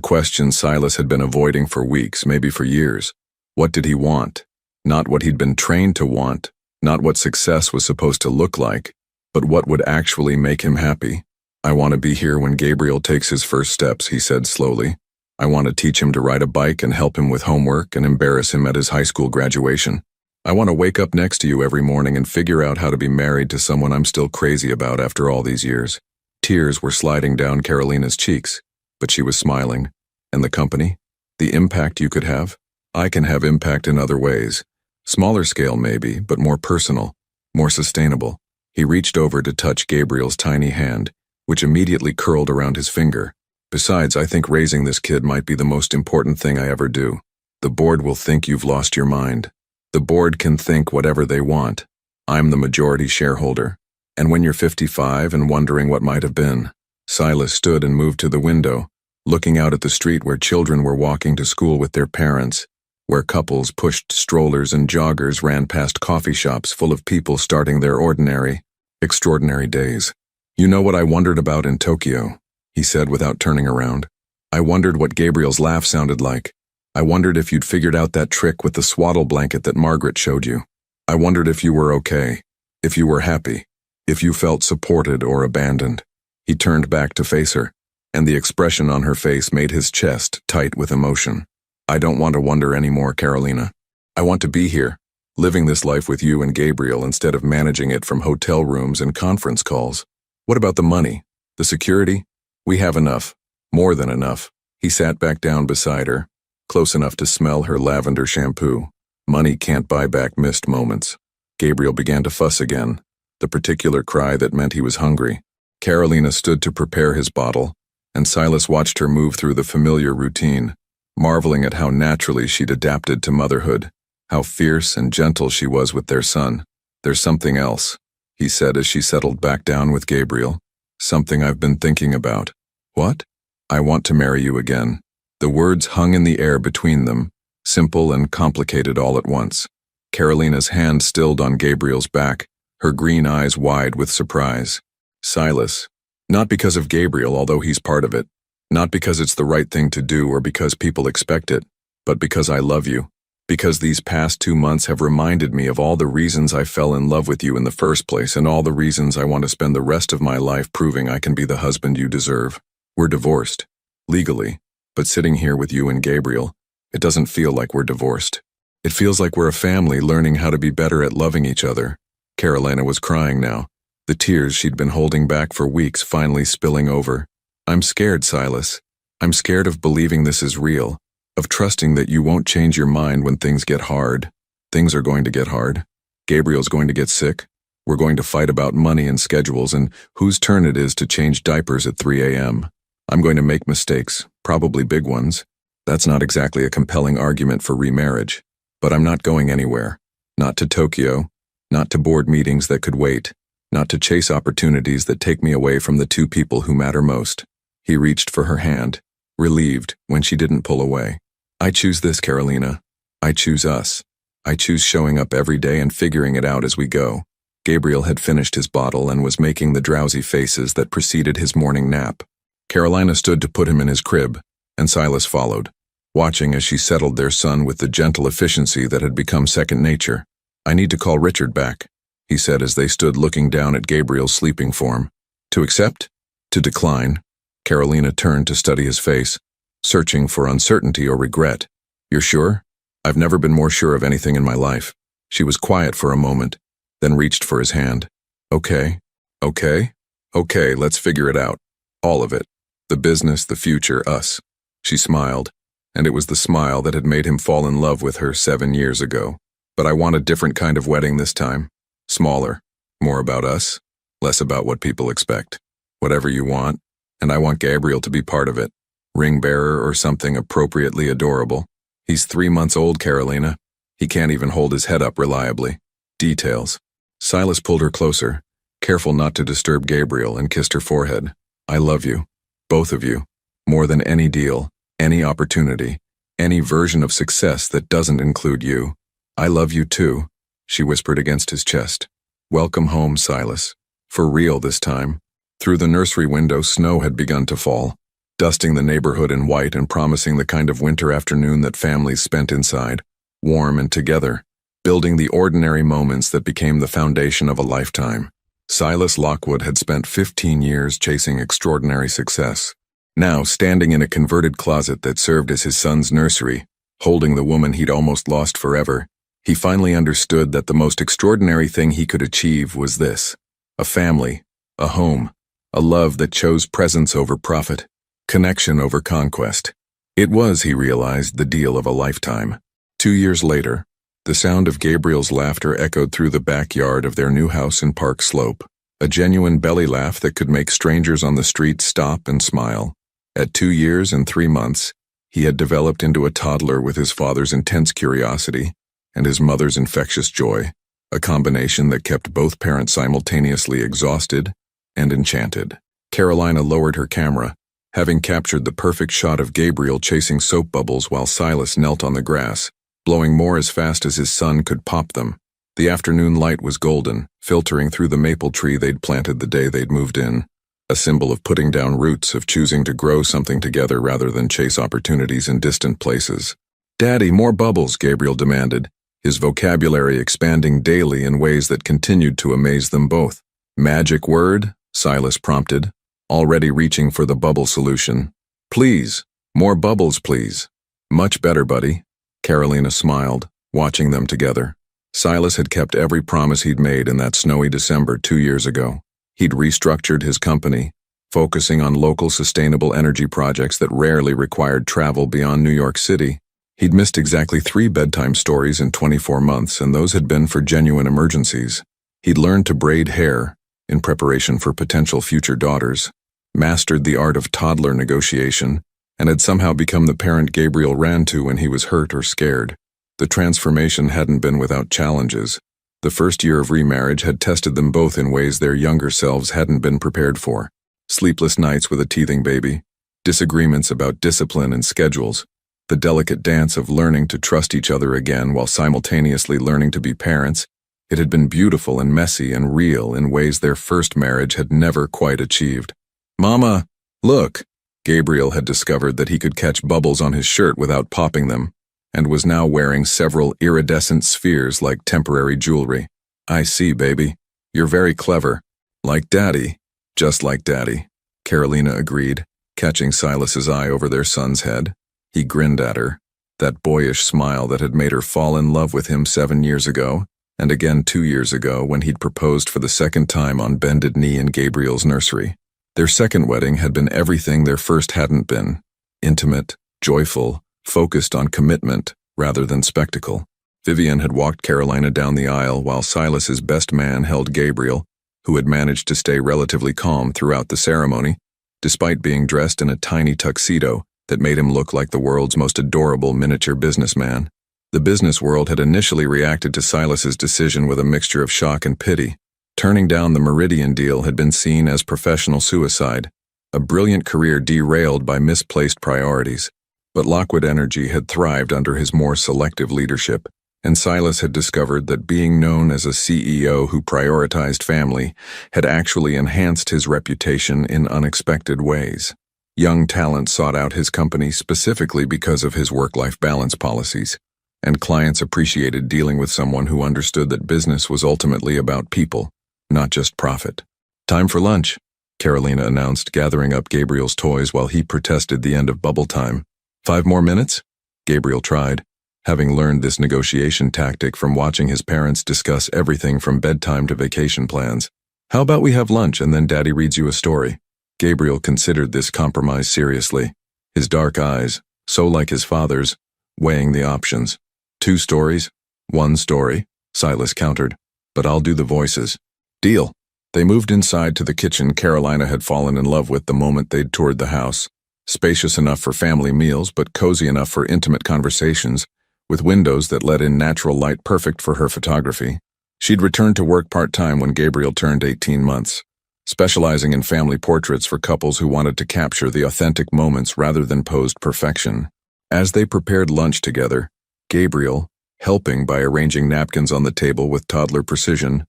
question Silas had been avoiding for weeks, maybe for years. What did he want? Not what he'd been trained to want, not what success was supposed to look like, but what would actually make him happy. I want to be here when Gabriel takes his first steps, he said slowly. I want to teach him to ride a bike and help him with homework and embarrass him at his high school graduation. I want to wake up next to you every morning and figure out how to be married to someone I'm still crazy about after all these years. Tears were sliding down Carolina's cheeks, but she was smiling. And the company? The impact you could have? I can have impact in other ways. Smaller scale maybe, but more personal, more sustainable. He reached over to touch Gabriel's tiny hand, which immediately curled around his finger. Besides, I think raising this kid might be the most important thing I ever do. The board will think you've lost your mind. The board can think whatever they want. I'm the majority shareholder. And when you're 55 and wondering what might have been, Silas stood and moved to the window, looking out at the street where children were walking to school with their parents, where couples pushed strollers and joggers ran past coffee shops full of people starting their ordinary, extraordinary days. You know what I wondered about in Tokyo, he said without turning around. I wondered what Gabriel's laugh sounded like. I wondered if you'd figured out that trick with the swaddle blanket that Margaret showed you. I wondered if you were okay, if you were happy, if you felt supported or abandoned. He turned back to face her, and the expression on her face made his chest tight with emotion. I don't want to wonder anymore, Carolina. I want to be here, living this life with you and Gabriel instead of managing it from hotel rooms and conference calls. What about the money? The security? We have enough. More than enough. He sat back down beside her, close enough to smell her lavender shampoo. Money can't buy back missed moments. Gabriel began to fuss again, the particular cry that meant he was hungry. Carolina stood to prepare his bottle, and Silas watched her move through the familiar routine, marveling at how naturally she'd adapted to motherhood, how fierce and gentle she was with their son. There's something else, he said as she settled back down with Gabriel. Something I've been thinking about. What? I want to marry you again. The words hung in the air between them, simple and complicated all at once. Carolina's hand stilled on Gabriel's back, her green eyes wide with surprise. Silas. Not because of Gabriel, although he's part of it. Not because it's the right thing to do or because people expect it, but because I love you. Because these past 2 months have reminded me of all the reasons I fell in love with you in the first place and all the reasons I want to spend the rest of my life proving I can be the husband you deserve. We're divorced. Legally. But sitting here with you and Gabriel, it doesn't feel like we're divorced. It feels like we're a family learning how to be better at loving each other. Carolina was crying now, the tears she'd been holding back for weeks finally spilling over. I'm scared, Silas. I'm scared of believing this is real, of trusting that you won't change your mind when things get hard. Things are going to get hard. Gabriel's going to get sick. We're going to fight about money and schedules and whose turn it is to change diapers at 3 a.m. I'm going to make mistakes, probably big ones. That's not exactly a compelling argument for remarriage. But I'm not going anywhere. Not to Tokyo. Not to board meetings that could wait. Not to chase opportunities that take me away from the two people who matter most. He reached for her hand, relieved when she didn't pull away. I choose this, Carolina. I choose us. I choose showing up every day and figuring it out as we go. Gabriel had finished his bottle and was making the drowsy faces that preceded his morning nap. Carolina stood to put him in his crib, and Silas followed, watching as she settled their son with the gentle efficiency that had become second nature. I need to call Richard back, he said as they stood looking down at Gabriel's sleeping form. To accept? To decline? Carolina turned to study his face, searching for uncertainty or regret. You're sure? I've never been more sure of anything in my life. She was quiet for a moment, then reached for his hand. Okay, let's figure it out. All of it. The business, the future, us. She smiled, and it was the smile that had made him fall in love with her 7 years ago. But I want a different kind of wedding this time. Smaller. More about us. Less about what people expect. Whatever you want, and I want Gabriel to be part of it. Ring bearer or something appropriately adorable. He's 3 months old, Carolina. He can't even hold his head up reliably. Details. Silas pulled her closer, careful not to disturb Gabriel, and kissed her forehead. I love you. Both of you. More than any deal, any opportunity, any version of success that doesn't include you. I love you too, she whispered against his chest. Welcome home, Silas. For real this time. Through the nursery window, snow had begun to fall, dusting the neighborhood in white and promising the kind of winter afternoon that families spent inside, warm and together, building the ordinary moments that became the foundation of a lifetime. Silas Lockwood had spent 15 years chasing extraordinary success. Now, standing in a converted closet that served as his son's nursery, holding the woman he'd almost lost forever, he finally understood that the most extraordinary thing he could achieve was this: a family, a home, a love that chose presence over profit, connection over conquest. It was, he realized, the deal of a lifetime. 2 years later, the sound of Gabriel's laughter echoed through the backyard of their new house in Park Slope, a genuine belly laugh that could make strangers on the street stop and smile. At 2 years and 3 months, he had developed into a toddler with his father's intense curiosity and his mother's infectious joy, a combination that kept both parents simultaneously exhausted and enchanted. Carolina lowered her camera, having captured the perfect shot of Gabriel chasing soap bubbles while Silas knelt on the grass, blowing more as fast as his son could pop them. The afternoon light was golden, filtering through the maple tree they'd planted the day they'd moved in, a symbol of putting down roots, of choosing to grow something together rather than chase opportunities in distant places. "Daddy, more bubbles," Gabriel demanded, his vocabulary expanding daily in ways that continued to amaze them both. "Magic word?" Silas prompted, already reaching for the bubble solution. "Please, more bubbles, please." "Much better, buddy." Carolina smiled, watching them together. Silas had kept every promise he'd made in that snowy December 2 years ago. He'd restructured his company, focusing on local sustainable energy projects that rarely required travel beyond New York City. He'd missed exactly 3 bedtime stories in 24 months, and those had been for genuine emergencies. He'd learned to braid hair, in preparation for potential future daughters, mastered the art of toddler negotiation, and had somehow become the parent Gabriel ran to when he was hurt or scared. The transformation hadn't been without challenges. The first year of remarriage had tested them both in ways their younger selves hadn't been prepared for. Sleepless nights with a teething baby, disagreements about discipline and schedules, the delicate dance of learning to trust each other again while simultaneously learning to be parents. It had been beautiful and messy and real in ways their first marriage had never quite achieved. "Mama, look!" Gabriel had discovered that he could catch bubbles on his shirt without popping them, and was now wearing several iridescent spheres like temporary jewelry. "I see, baby. You're very clever. Like Daddy." "Just like Daddy," Carolina agreed, catching Silas's eye over their son's head. He grinned at her, that boyish smile that had made her fall in love with him 7 years ago, and again 2 years ago when he'd proposed for the second time on bended knee in Gabriel's nursery. Their second wedding had been everything their first hadn't been: intimate, joyful, focused on commitment rather than spectacle. Vivian had walked Carolina down the aisle while Silas's best man held Gabriel, who had managed to stay relatively calm throughout the ceremony, despite being dressed in a tiny tuxedo that made him look like the world's most adorable miniature businessman. The business world had initially reacted to Silas's decision with a mixture of shock and pity. Turning down the Meridian deal had been seen as professional suicide, a brilliant career derailed by misplaced priorities. But Lockwood Energy had thrived under his more selective leadership, and Silas had discovered that being known as a CEO who prioritized family had actually enhanced his reputation in unexpected ways. Young talent sought out his company specifically because of his work-life balance policies, and clients appreciated dealing with someone who understood that business was ultimately about people, not just profit. "Time for lunch," Carolina announced, gathering up Gabriel's toys while he protested the end of bubble time. "5 more minutes?" Gabriel tried, having learned this negotiation tactic from watching his parents discuss everything from bedtime to vacation plans. "How about we have lunch and then Daddy reads you a story?" Gabriel considered this compromise seriously, his dark eyes, so like his father's, weighing the options. 2 stories, 1 story, Silas countered, "but I'll do the voices." "Deal." They moved inside to the kitchen Carolina had fallen in love with the moment they'd toured the house. Spacious enough for family meals, but cozy enough for intimate conversations, with windows that let in natural light perfect for her photography. She'd returned to work part-time when Gabriel turned 18 months, specializing in family portraits for couples who wanted to capture the authentic moments rather than posed perfection. As they prepared lunch together, Gabriel, helping by arranging napkins on the table with toddler precision,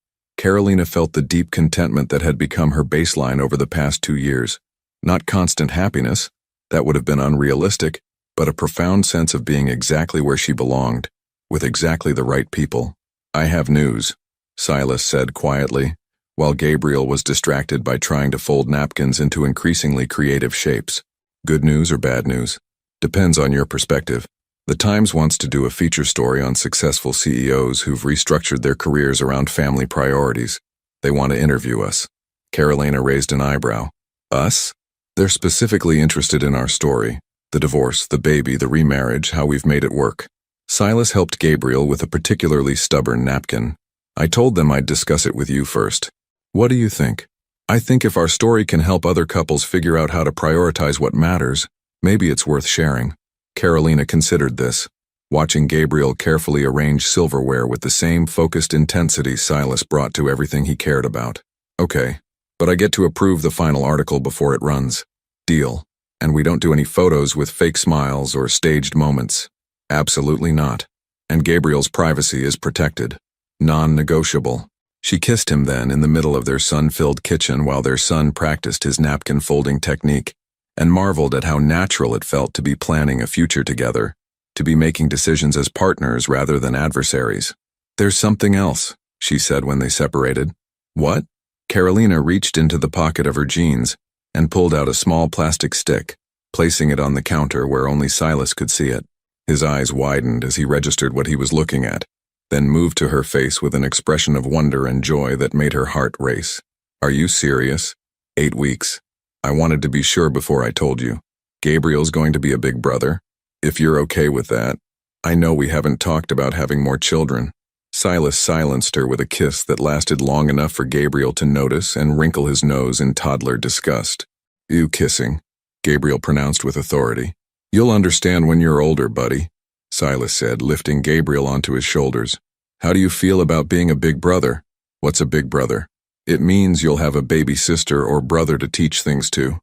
Carolina felt the deep contentment that had become her baseline over the past 2 years. Not constant happiness, that would have been unrealistic, but a profound sense of being exactly where she belonged, with exactly the right people. "I have news," Silas said quietly, while Gabriel was distracted by trying to fold napkins into increasingly creative shapes. "Good news or bad news? Depends on your perspective. The Times wants to do a feature story on successful CEOs who've restructured their careers around family priorities. They want to interview us." Carolina raised an eyebrow. "Us?" "They're specifically interested in our story. The divorce, the baby, the remarriage, how we've made it work." Silas helped Gabriel with a particularly stubborn napkin. "I told them I'd discuss it with you first. What do you think?" "I think if our story can help other couples figure out how to prioritize what matters, maybe it's worth sharing." Carolina considered this, watching Gabriel carefully arrange silverware with the same focused intensity Silas brought to everything he cared about. "Okay, but I get to approve the final article before it runs. Deal. And we don't do any photos with fake smiles or staged moments." "Absolutely not. And Gabriel's privacy is protected. Non-negotiable." She kissed him then in the middle of their sun-filled kitchen while their son practiced his napkin folding technique, and marveled at how natural it felt to be planning a future together, to be making decisions as partners rather than adversaries. "There's something else," she said when they separated. "What?" Carolina reached into the pocket of her jeans and pulled out a small plastic stick, placing it on the counter where only Silas could see it. His eyes widened as he registered what he was looking at, then moved to her face with an expression of wonder and joy that made her heart race. "Are you serious? 8 weeks. I wanted to be sure before I told you. Gabriel's going to be a big brother. If you're okay with that. I know we haven't talked about having more children." Silas silenced her with a kiss that lasted long enough for Gabriel to notice and wrinkle his nose in toddler disgust. "You kissing," Gabriel pronounced with authority. "You'll understand when you're older, buddy," Silas said, lifting Gabriel onto his shoulders. "How do you feel about being a big brother?" "What's a big brother?" "It means you'll have a baby sister or brother to teach things to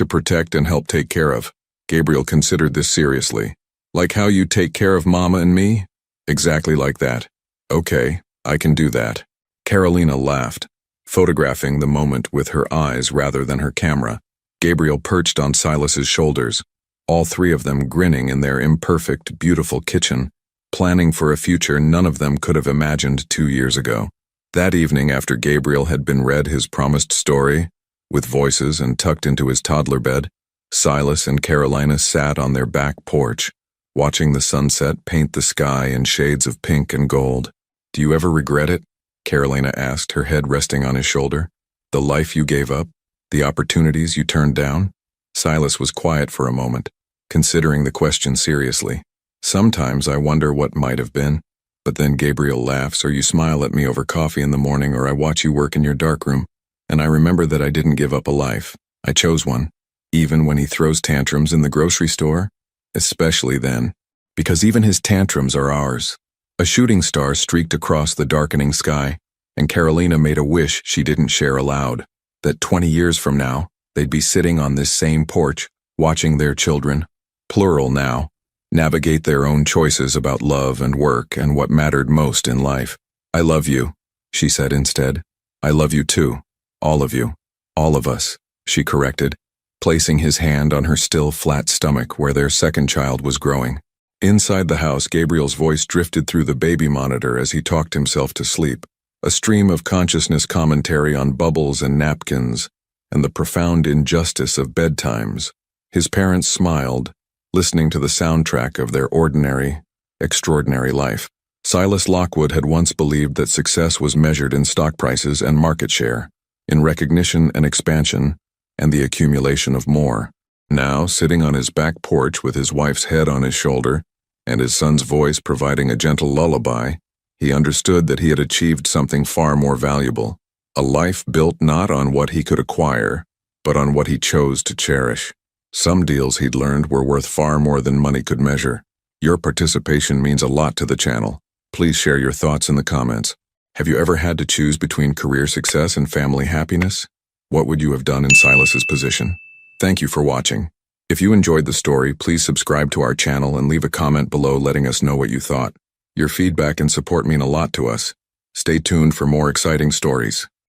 protect and help take care of." Gabriel considered this seriously. "Like how you take care of Mama and me?" "Exactly like that." "Okay, I can do that." Carolina laughed, photographing the moment with her eyes rather than her camera. Gabriel perched on Silas's shoulders, all three of them grinning in their imperfect, beautiful kitchen, planning for a future none of them could have imagined 2 years ago. That evening, after Gabriel had been read his promised story, with voices and tucked into his toddler bed, Silas and Carolina sat on their back porch, watching the sunset paint the sky in shades of pink and gold. "Do you ever regret it?" Carolina asked, her head resting on his shoulder. "The life you gave up? The opportunities you turned down?" Silas was quiet for a moment, considering the question seriously. "Sometimes I wonder what might have been. But then Gabriel laughs, or you smile at me over coffee in the morning, or I watch you work in your darkroom, and I remember that I didn't give up a life. I chose one. Even when he throws tantrums in the grocery store? Especially then. Because even his tantrums are ours." A shooting star streaked across the darkening sky, and Carolina made a wish she didn't share aloud, that 20 years from now, they'd be sitting on this same porch, watching their children, plural now, navigate their own choices about love and work and what mattered most in life. "I love you," she said instead. "I love you too. All of you. All of us," she corrected, placing his hand on her still flat stomach where their second child was growing. Inside the house, Gabriel's voice drifted through the baby monitor as he talked himself to sleep, a stream of consciousness commentary on bubbles and napkins and the profound injustice of bedtimes. His parents smiled, listening to the soundtrack of their ordinary, extraordinary life. Silas Lockwood had once believed that success was measured in stock prices and market share, in recognition and expansion, and the accumulation of more. Now, sitting on his back porch with his wife's head on his shoulder, and his son's voice providing a gentle lullaby, he understood that he had achieved something far more valuable, a life built not on what he could acquire, but on what he chose to cherish. Some deals, he'd learned, were worth far more than money could measure. Your participation means a lot to the channel. Please share your thoughts in the comments. Have you ever had to choose between career success and family happiness? What would you have done in Silas's position? Thank you for watching. If you enjoyed the story, please subscribe to our channel and leave a comment below letting us know what you thought. Your feedback and support mean a lot to us. Stay tuned for more exciting stories.